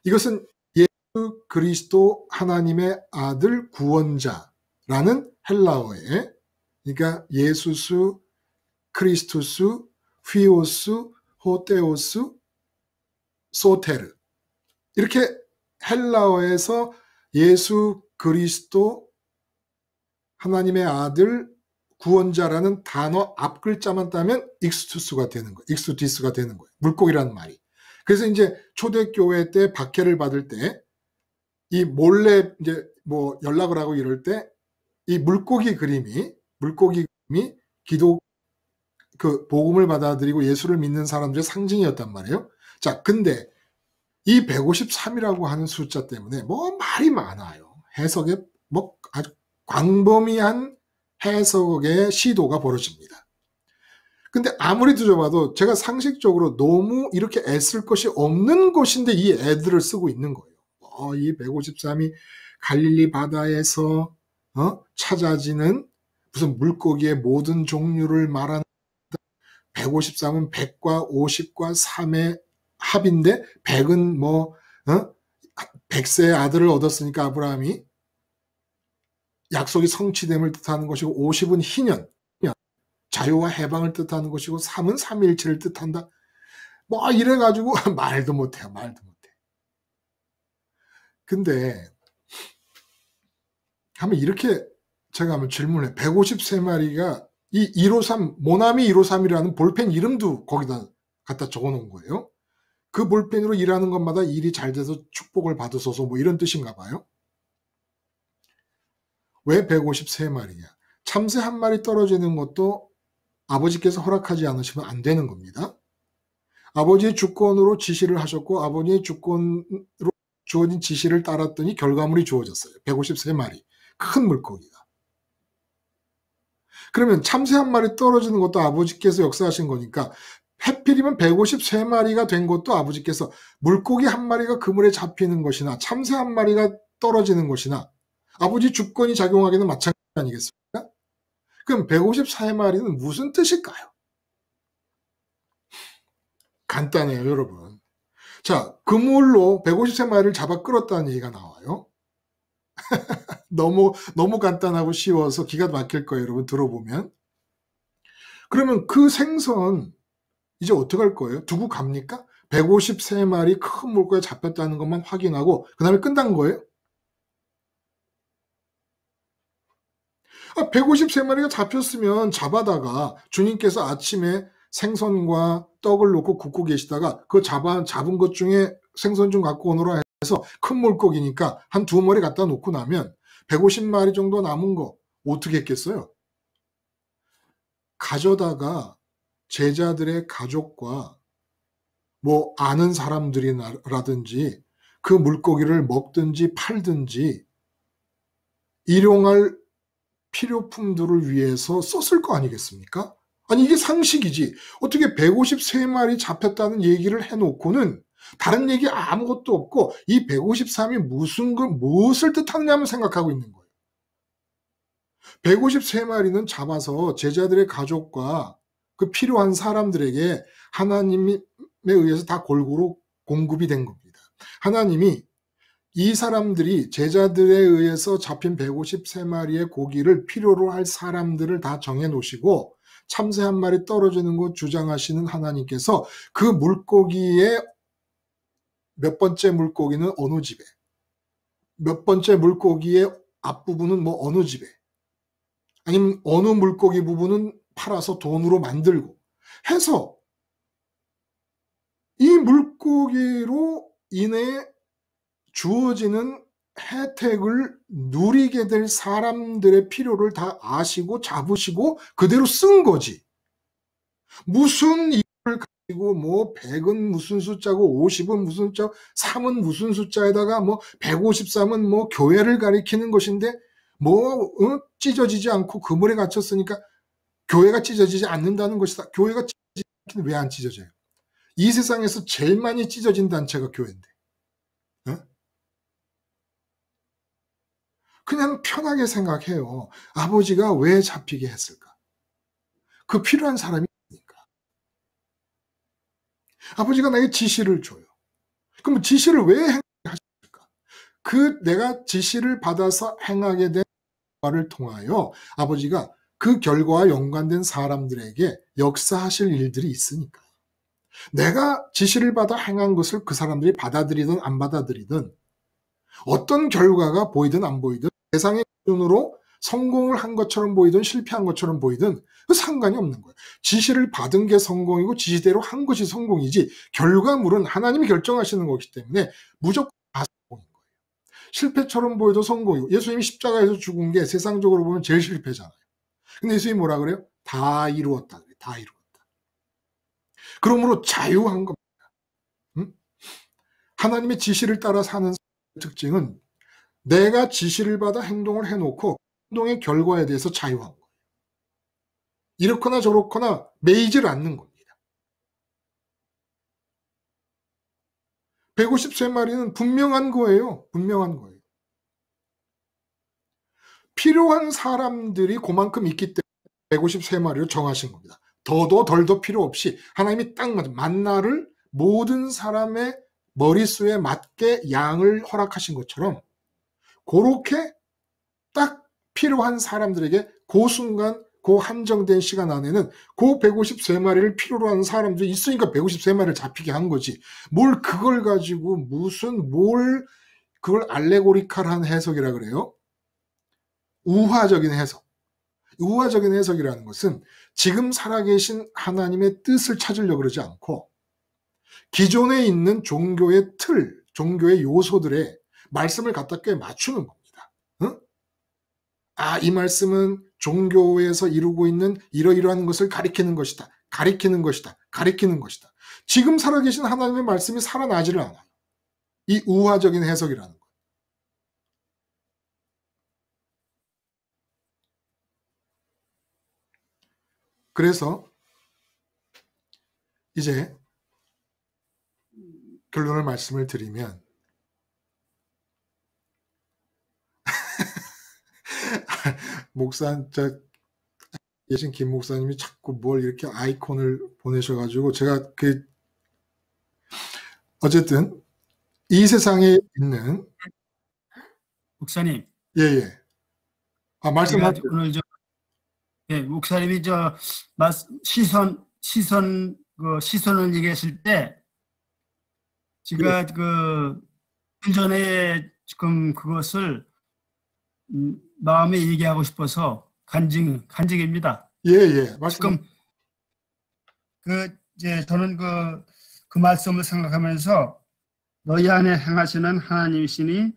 이것은 예수 그리스도 하나님의 아들 구원자라는 헬라어에, 그러니까 예수스, 크리스투스, 휘오스, 호테오스, 소테르, 이렇게 헬라어에서 예수 그리스도 하나님의 아들 구원자라는 단어 앞 글자만 따면 익스투스가 되는 거예요. 익스투디스가 되는 거예요. 물고기라는 말이. 그래서 이제 초대교회 때 박해를 받을 때 이 몰래 이제 연락을 하고 이럴 때 이 물고기 그림이 기독 그 복음을 받아들이고 예수를 믿는 사람들의 상징이었단 말이에요. 자, 근데 이 153이라고 하는 숫자 때문에 말이 많아요. 해석에 아주 광범위한 해석의 시도가 벌어집니다. 근데 아무리 뒤져봐도 제가 상식적으로 너무 이렇게 애쓸 것이 없는 것인데 이 애들을 쓰고 있는 거예요. 이 153이 갈릴리 바다에서 찾아지는 무슨 물고기의 모든 종류를 말하는 153은 100과 50과 3의 합인데 100은 100세의 아들을 얻었으니까 아브라함이 약속이 성취됨을 뜻하는 것이고 50은 희년, 자유와 해방을 뜻하는 것이고 3은 삼위일체를 뜻한다. 뭐 이래가지고 말도 못해요. 말도 못해. 근데 한번 이렇게 제가 한번 질문해. 153마리가 이 153, 모나미 153이라는 볼펜 이름도 거기다 갖다 적어놓은 거예요. 그 볼펜으로 일하는 것마다 일이 잘 돼서 축복을 받으소서 뭐 이런 뜻인가 봐요. 왜 153마리냐? 참새 한 마리 떨어지는 것도 아버지께서 허락하지 않으시면 안 되는 겁니다. 아버지의 주권으로 지시를 하셨고 아버지의 주권으로 주어진 지시를 따랐더니 결과물이 주어졌어요. 153마리. 큰 물고기가. 그러면 참새 한 마리 떨어지는 것도 아버지께서 역사하신 거니까 해필이면 153마리가 된 것도 아버지께서 물고기 한 마리가 그물에 잡히는 것이나 참새 한 마리가 떨어지는 것이나 아버지 주권이 작용하기는 마찬가지 아니겠습니까? 그럼 154마리는 무슨 뜻일까요? 간단해요, 여러분. 자, 그물로 153마리를 잡아 끌었다는 얘기가 나와요. 너무 간단하고 쉬워서 기가 막힐 거예요, 여러분. 들어보면. 그러면 그 생선 이제 어떡할 거예요? 두고 갑니까? 153마리 큰 물고기가 잡혔다는 것만 확인하고 그 다음에 끝난 거예요? 153마리가 잡혔으면 잡아다가 주님께서 아침에 생선과 떡을 놓고 굽고 계시다가 그 잡은 것 중에 생선 좀 갖고 오너라 해서 큰 물고기니까 한 2마리 갖다 놓고 나면 150마리 정도 남은 거 어떻게 했겠어요? 가져다가 제자들의 가족과 뭐 아는 사람들이라든지 그 물고기를 먹든지 팔든지 일용할 필요품들을 위해서 썼을 거 아니겠습니까? 아니 이게 상식이지. 어떻게 153마리 잡혔다는 얘기를 해놓고는 다른 얘기 아무것도 없고 이 153이 무엇을 뜻하느냐만 생각하고 있는 거예요. 153마리는 잡아서 제자들의 가족과 그 필요한 사람들에게 하나님에 의해서 다 골고루 공급이 된 겁니다. 하나님이 이 사람들이 제자들에 의해서 잡힌 153마리의 고기를 필요로 할 사람들을 다 정해 놓으시고 참새 한 마리 떨어지는 거 주장하시는 하나님께서 그 물고기의 몇 번째 물고기는 어느 집에, 몇 번째 물고기의 앞부분은 뭐 어느 집에, 아니면 어느 물고기 부분은 팔아서 돈으로 만들고 해서 이 물고기로 인해 주어지는 혜택을 누리게 될 사람들의 필요를 다 아시고 잡으시고 그대로 쓴 거지. 무슨 이유를 가지고 뭐 100은 무슨 숫자고 50은 무슨 숫자고 3은 무슨 숫자에다가 뭐 153은 뭐 교회를 가리키는 것인데 뭐 찢어지지 않고 그물에 갇혔으니까 교회가 찢어지지 않는다는 것이다. 교회가 찢어지지 않기는 왜 안 찢어져요? 이 세상에서 제일 많이 찢어진 단체가 교회인데. 그냥 편하게 생각해요. 아버지가 왜 잡히게 했을까? 그 필요한 사람이 있으니까. 아버지가 나에게 지시를 줘요. 그럼 지시를 왜 행하실까? 그 내가 지시를 받아서 행하게 된 결과를 통하여 아버지가 그 결과와 연관된 사람들에게 역사하실 일들이 있으니까. 내가 지시를 받아 행한 것을 그 사람들이 받아들이든 안 받아들이든 어떤 결과가 보이든 안 보이든 세상의 기준으로 성공을 한 것처럼 보이든 실패한 것처럼 보이든 그 상관이 없는 거예요. 지시를 받은 게 성공이고 지시대로 한 것이 성공이지 결과물은 하나님이 결정하시는 거기 때문에 무조건 다 성공인 거예요. 실패처럼 보여도 성공이고 예수님이 십자가에서 죽은 게 세상적으로 보면 제일 실패잖아요. 근데 예수님이 뭐라 그래요? 다 이루었다. 다 이루었다. 그러므로 자유한 겁니다. 하나님의 지시를 따라 사는 특징은 내가 지시를 받아 행동을 해놓고 행동의 결과에 대해서 자유한 거예요. 이렇거나 저렇거나 매이질 않는 겁니다. 153마리는 분명한 거예요. 분명한 거예요. 필요한 사람들이 그만큼 있기 때문에 153마리로 정하신 겁니다. 더도 덜도 필요 없이 하나님이 딱 맞은 만나를 모든 사람의 머릿수에 맞게 양을 허락하신 것처럼 그렇게 딱 필요한 사람들에게 그 순간 그 한정된 시간 안에는 그 153마리를 필요로 하는 사람들이 있으니까 153마리를 잡히게 한 거지. 뭘 그걸 가지고 뭘 그걸 알레고리칼한 해석이라 그래요? 우화적인 해석. 우화적인 해석이라는 것은 지금 살아계신 하나님의 뜻을 찾으려고 그러지 않고 기존에 있는 종교의 틀, 종교의 요소들에 말씀을 갖다 꽤 맞추는 겁니다. 응? 아, 이 말씀은 종교에서 이루고 있는 이러이러한 것을 가리키는 것이다. 가리키는 것이다. 가리키는 것이다. 지금 살아계신 하나님의 말씀이 살아나지를 않아요. 이 우화적인 해석이라는 것. 그래서 이제 결론을 말씀을 드리면 계신 김 목사님이 자꾸 뭘 이렇게 아이콘을 보내셔가지고 제가 어쨌든 이 세상에 있는 목사님. 예예. 아 말씀하세요. 오늘 목사님이 시선을 얘기했을 때 제가 그 전에 지금 그것을 마음에 얘기하고 싶어서 간증입니다. 예예. 지금 저는 그 말씀을 생각하면서 너희 안에 행하시는 하나님이시니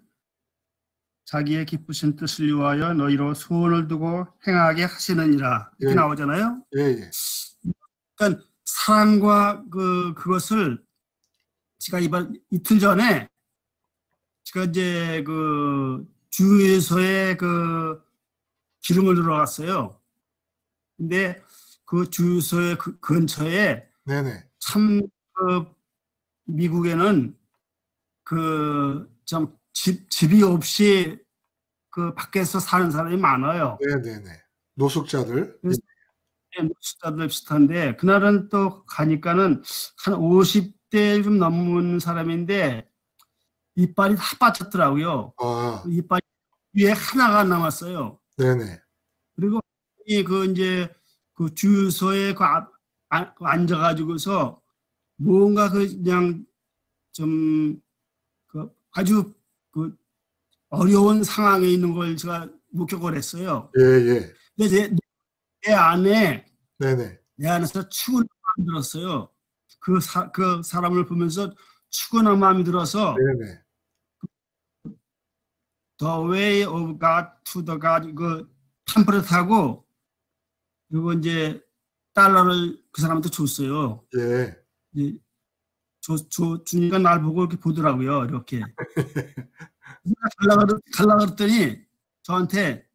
자기의 기쁘신 뜻을 위하여 너희로 소원을 두고 행하게 하시느니라 이렇게 예. 나오잖아요. 예예. 그러니까 사랑과 그것을 제가 이틀 전에 제가 이제 그 주유소에 그 기름을 들어갔어요. 근데 그 주유소의 근처에 네네. 참 미국에는 좀 집이 없이 그 밖에서 사는 사람이 많아요. 네네네. 노숙자들. 노숙자들 비슷한데 그날은 또 가니까는 한 50대 좀 넘은 사람인데 이빨이 다 빠졌더라고요. 아. 이빨 위에 하나가 남았어요. 네네. 그리고 이제 그 주유소에 앉아가지고서 뭔가 그냥 좀 아주 어려운 상황에 있는 걸 제가 목격을 했어요. 예예. 근데 내 안에 네네. 내 안에서 추구한 마음이 들었어요. 그 사람을 보면서 추구한 마음이 들어서 네네. The way of God to the God 그 팜플렛하고 그리고 이제 달러를 그 사람한테 줬어요. 예. 주니까 날 보고 이렇게 보더라고요. 이렇게. 갈라 그랬더니 저한테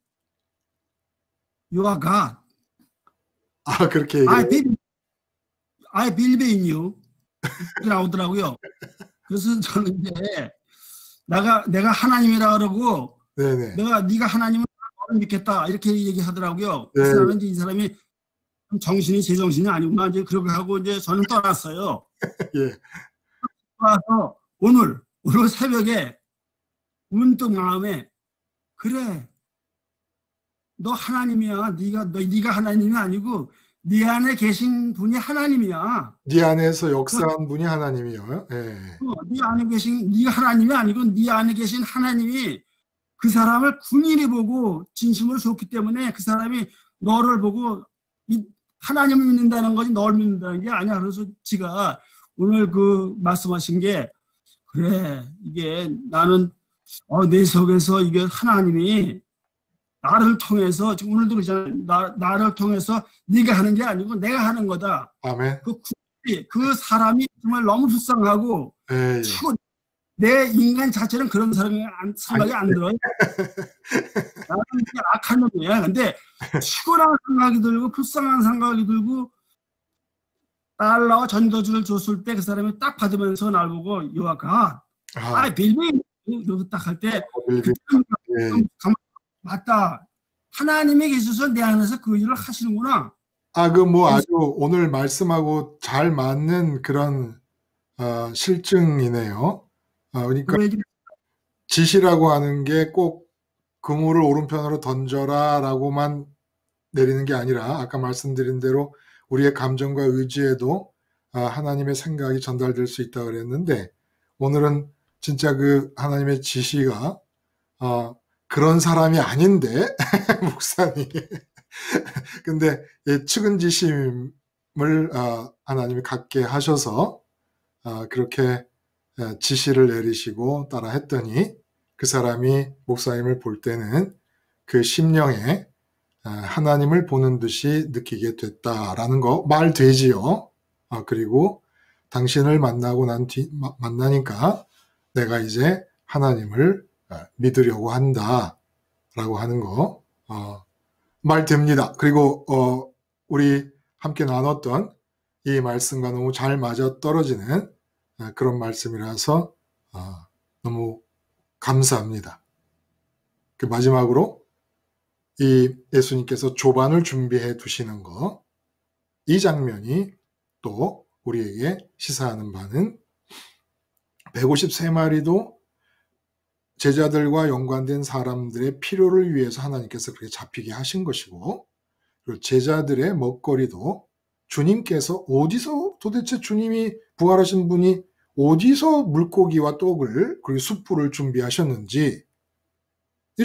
You are God. 아 그렇게 얘기해요? I believe in you. 이렇게 나오더라고요. 그래서 저는 이제 내가 하나님이라 그러고 네네. 네가 하나님을 믿겠다 이렇게 얘기하더라고요. 네. 그래서 이 사람이 정신이 제 정신이 아니구나 이제 그렇게 하고 이제 저는 떠났어요. 예. 와서 오늘 새벽에 문득 마음에 그래 너 하나님이야. 네가 하나님이 아니고 네 안에 계신 분이 하나님이야. 네 안에서 역사한 분이 하나님이요. 예. 네 안에 계신 네가 하나님이 아니고 네 안에 계신 하나님이 그 사람을 군인이 보고 진심으로 좋기 때문에 그 사람이 너를 보고 하나님을 믿는다는 거지 널 믿는다는 게 아니야. 그래서 지가 오늘 그 말씀하신 게 그래 이게 나는 내 속에서 이게 하나님이 나를 통해서 지금 오늘도 그러잖아요. 나를 통해서 네가 하는 게 아니고 내가 하는 거다. 아멘. 그 사람이 정말 너무 불쌍하고 예. 내 인간 자체는 그런 사람이 생각이 안 들어요. 나는 악한 놈이야. 근데 치고나는 생각이 들고 불쌍한 생각이 들고 달러와 전도주를 줬을 때 그 사람이 딱 받으면서 날 보고 요아가 빌비 이러고 딱 할 때 맞다. 하나님이 계셔서 내 안에서 그 일을 하시는구나. 아주 오늘 말씀하고 잘 맞는 그런 실증이네요. 그러니까 지시라고 하는 게 꼭 그물을 오른편으로 던져라 라고만 내리는 게 아니라 아까 말씀드린 대로 우리의 감정과 의지에도 하나님의 생각이 전달될 수 있다고 그랬는데, 오늘은 진짜 그 하나님의 지시가 그런 사람이 아닌데 목사님 근데 측은지심을 하나님이 갖게 하셔서 그렇게 지시를 내리시고 따라 했더니 그 사람이 목사님을 볼 때는 그 심령에 하나님을 보는 듯이 느끼게 됐다라는 거 말 되지요. 그리고 당신을 만나니까 내가 이제 하나님을 믿으려고 한다라고 하는 거 말 됩니다. 그리고 우리 함께 나눴던 이 말씀과 너무 잘 맞아떨어지는 그런 말씀이라서 너무 감사합니다. 그 마지막으로 이 예수님께서 조반을 준비해 두시는 거, 이 장면이 또 우리에게 시사하는 바는 153마리도 제자들과 연관된 사람들의 필요를 위해서 하나님께서 그렇게 잡히게 하신 것이고, 그리고 제자들의 먹거리도 주님께서 어디서 도대체 주님이 부활하신 분이 어디서 물고기와 떡을 그리고 숯불을 준비하셨는지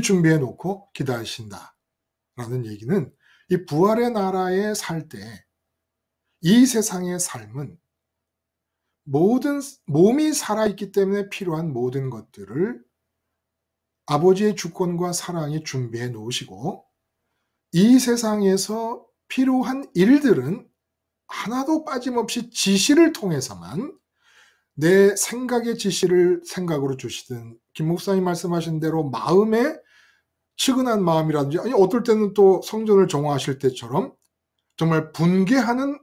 준비해 놓고 기다리신다라는 얘기는 이 부활의 나라에 살 때 이 세상의 삶은 모든 몸이 살아있기 때문에 필요한 모든 것들을 아버지의 주권과 사랑이 준비해 놓으시고, 이 세상에서 필요한 일들은 하나도 빠짐없이 지시를 통해서만 내 생각의 지시를 생각으로 주시든, 김 목사님 말씀하신 대로 마음에 측은한 마음이라든지, 아니 어떨 때는 또 성전을 정화하실 때처럼 정말 분개하는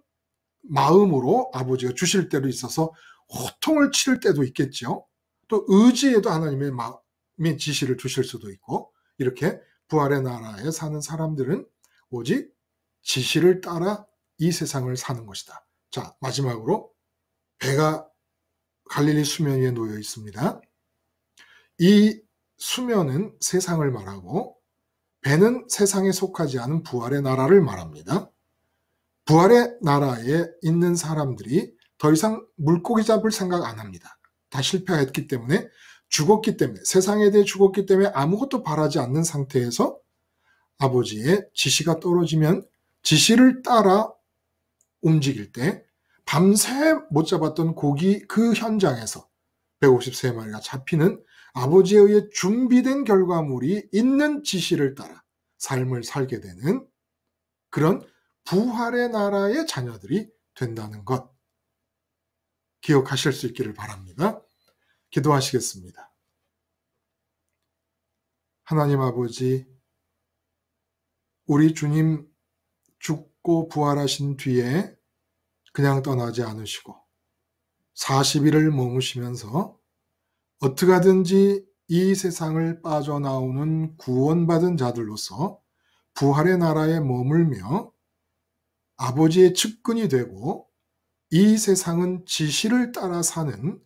마음으로 아버지가 주실 때도 있어서 호통을 치를 때도 있겠죠. 또 의지에도 하나님의 마음의 지시를 주실 수도 있고, 이렇게 부활의 나라에 사는 사람들은 오직 지시를 따라 이 세상을 사는 것이다. 자, 마지막으로 배가 갈릴리 수면 위에 놓여 있습니다. 이 수면은 세상을 말하고 배는 세상에 속하지 않은 부활의 나라를 말합니다. 부활의 나라에 있는 사람들이 더 이상 물고기 잡을 생각 안 합니다. 다 실패했기 때문에, 죽었기 때문에, 세상에 대해 죽었기 때문에 아무것도 바라지 않는 상태에서 아버지의 지시가 떨어지면 지시를 따라 움직일 때 밤새 못 잡았던 고기 그 현장에서 153마리가 잡히는 아버지에 의해 준비된 결과물이 있는 지시를 따라 삶을 살게 되는 그런 부활의 나라의 자녀들이 된다는 것 기억하실 수 있기를 바랍니다. 기도하시겠습니다. 하나님 아버지, 우리 주님 죽고 부활하신 뒤에 그냥 떠나지 않으시고 40일을 머무시면서 어떻게 하든지 이 세상을 빠져나오는 구원받은 자들로서 부활의 나라에 머물며 아버지의 측근이 되고 이 세상은 지시를 따라 사는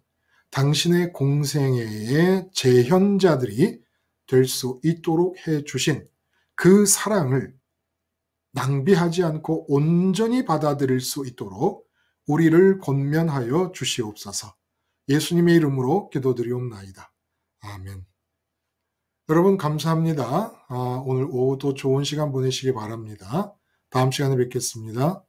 당신의 공생애의 재현자들이 될 수 있도록 해주신 그 사랑을 낭비하지 않고 온전히 받아들일 수 있도록 우리를 권면하여 주시옵소서. 예수님의 이름으로 기도드리옵나이다. 아멘. 여러분 감사합니다. 오늘 오후도 좋은 시간 보내시기 바랍니다. 다음 시간에 뵙겠습니다.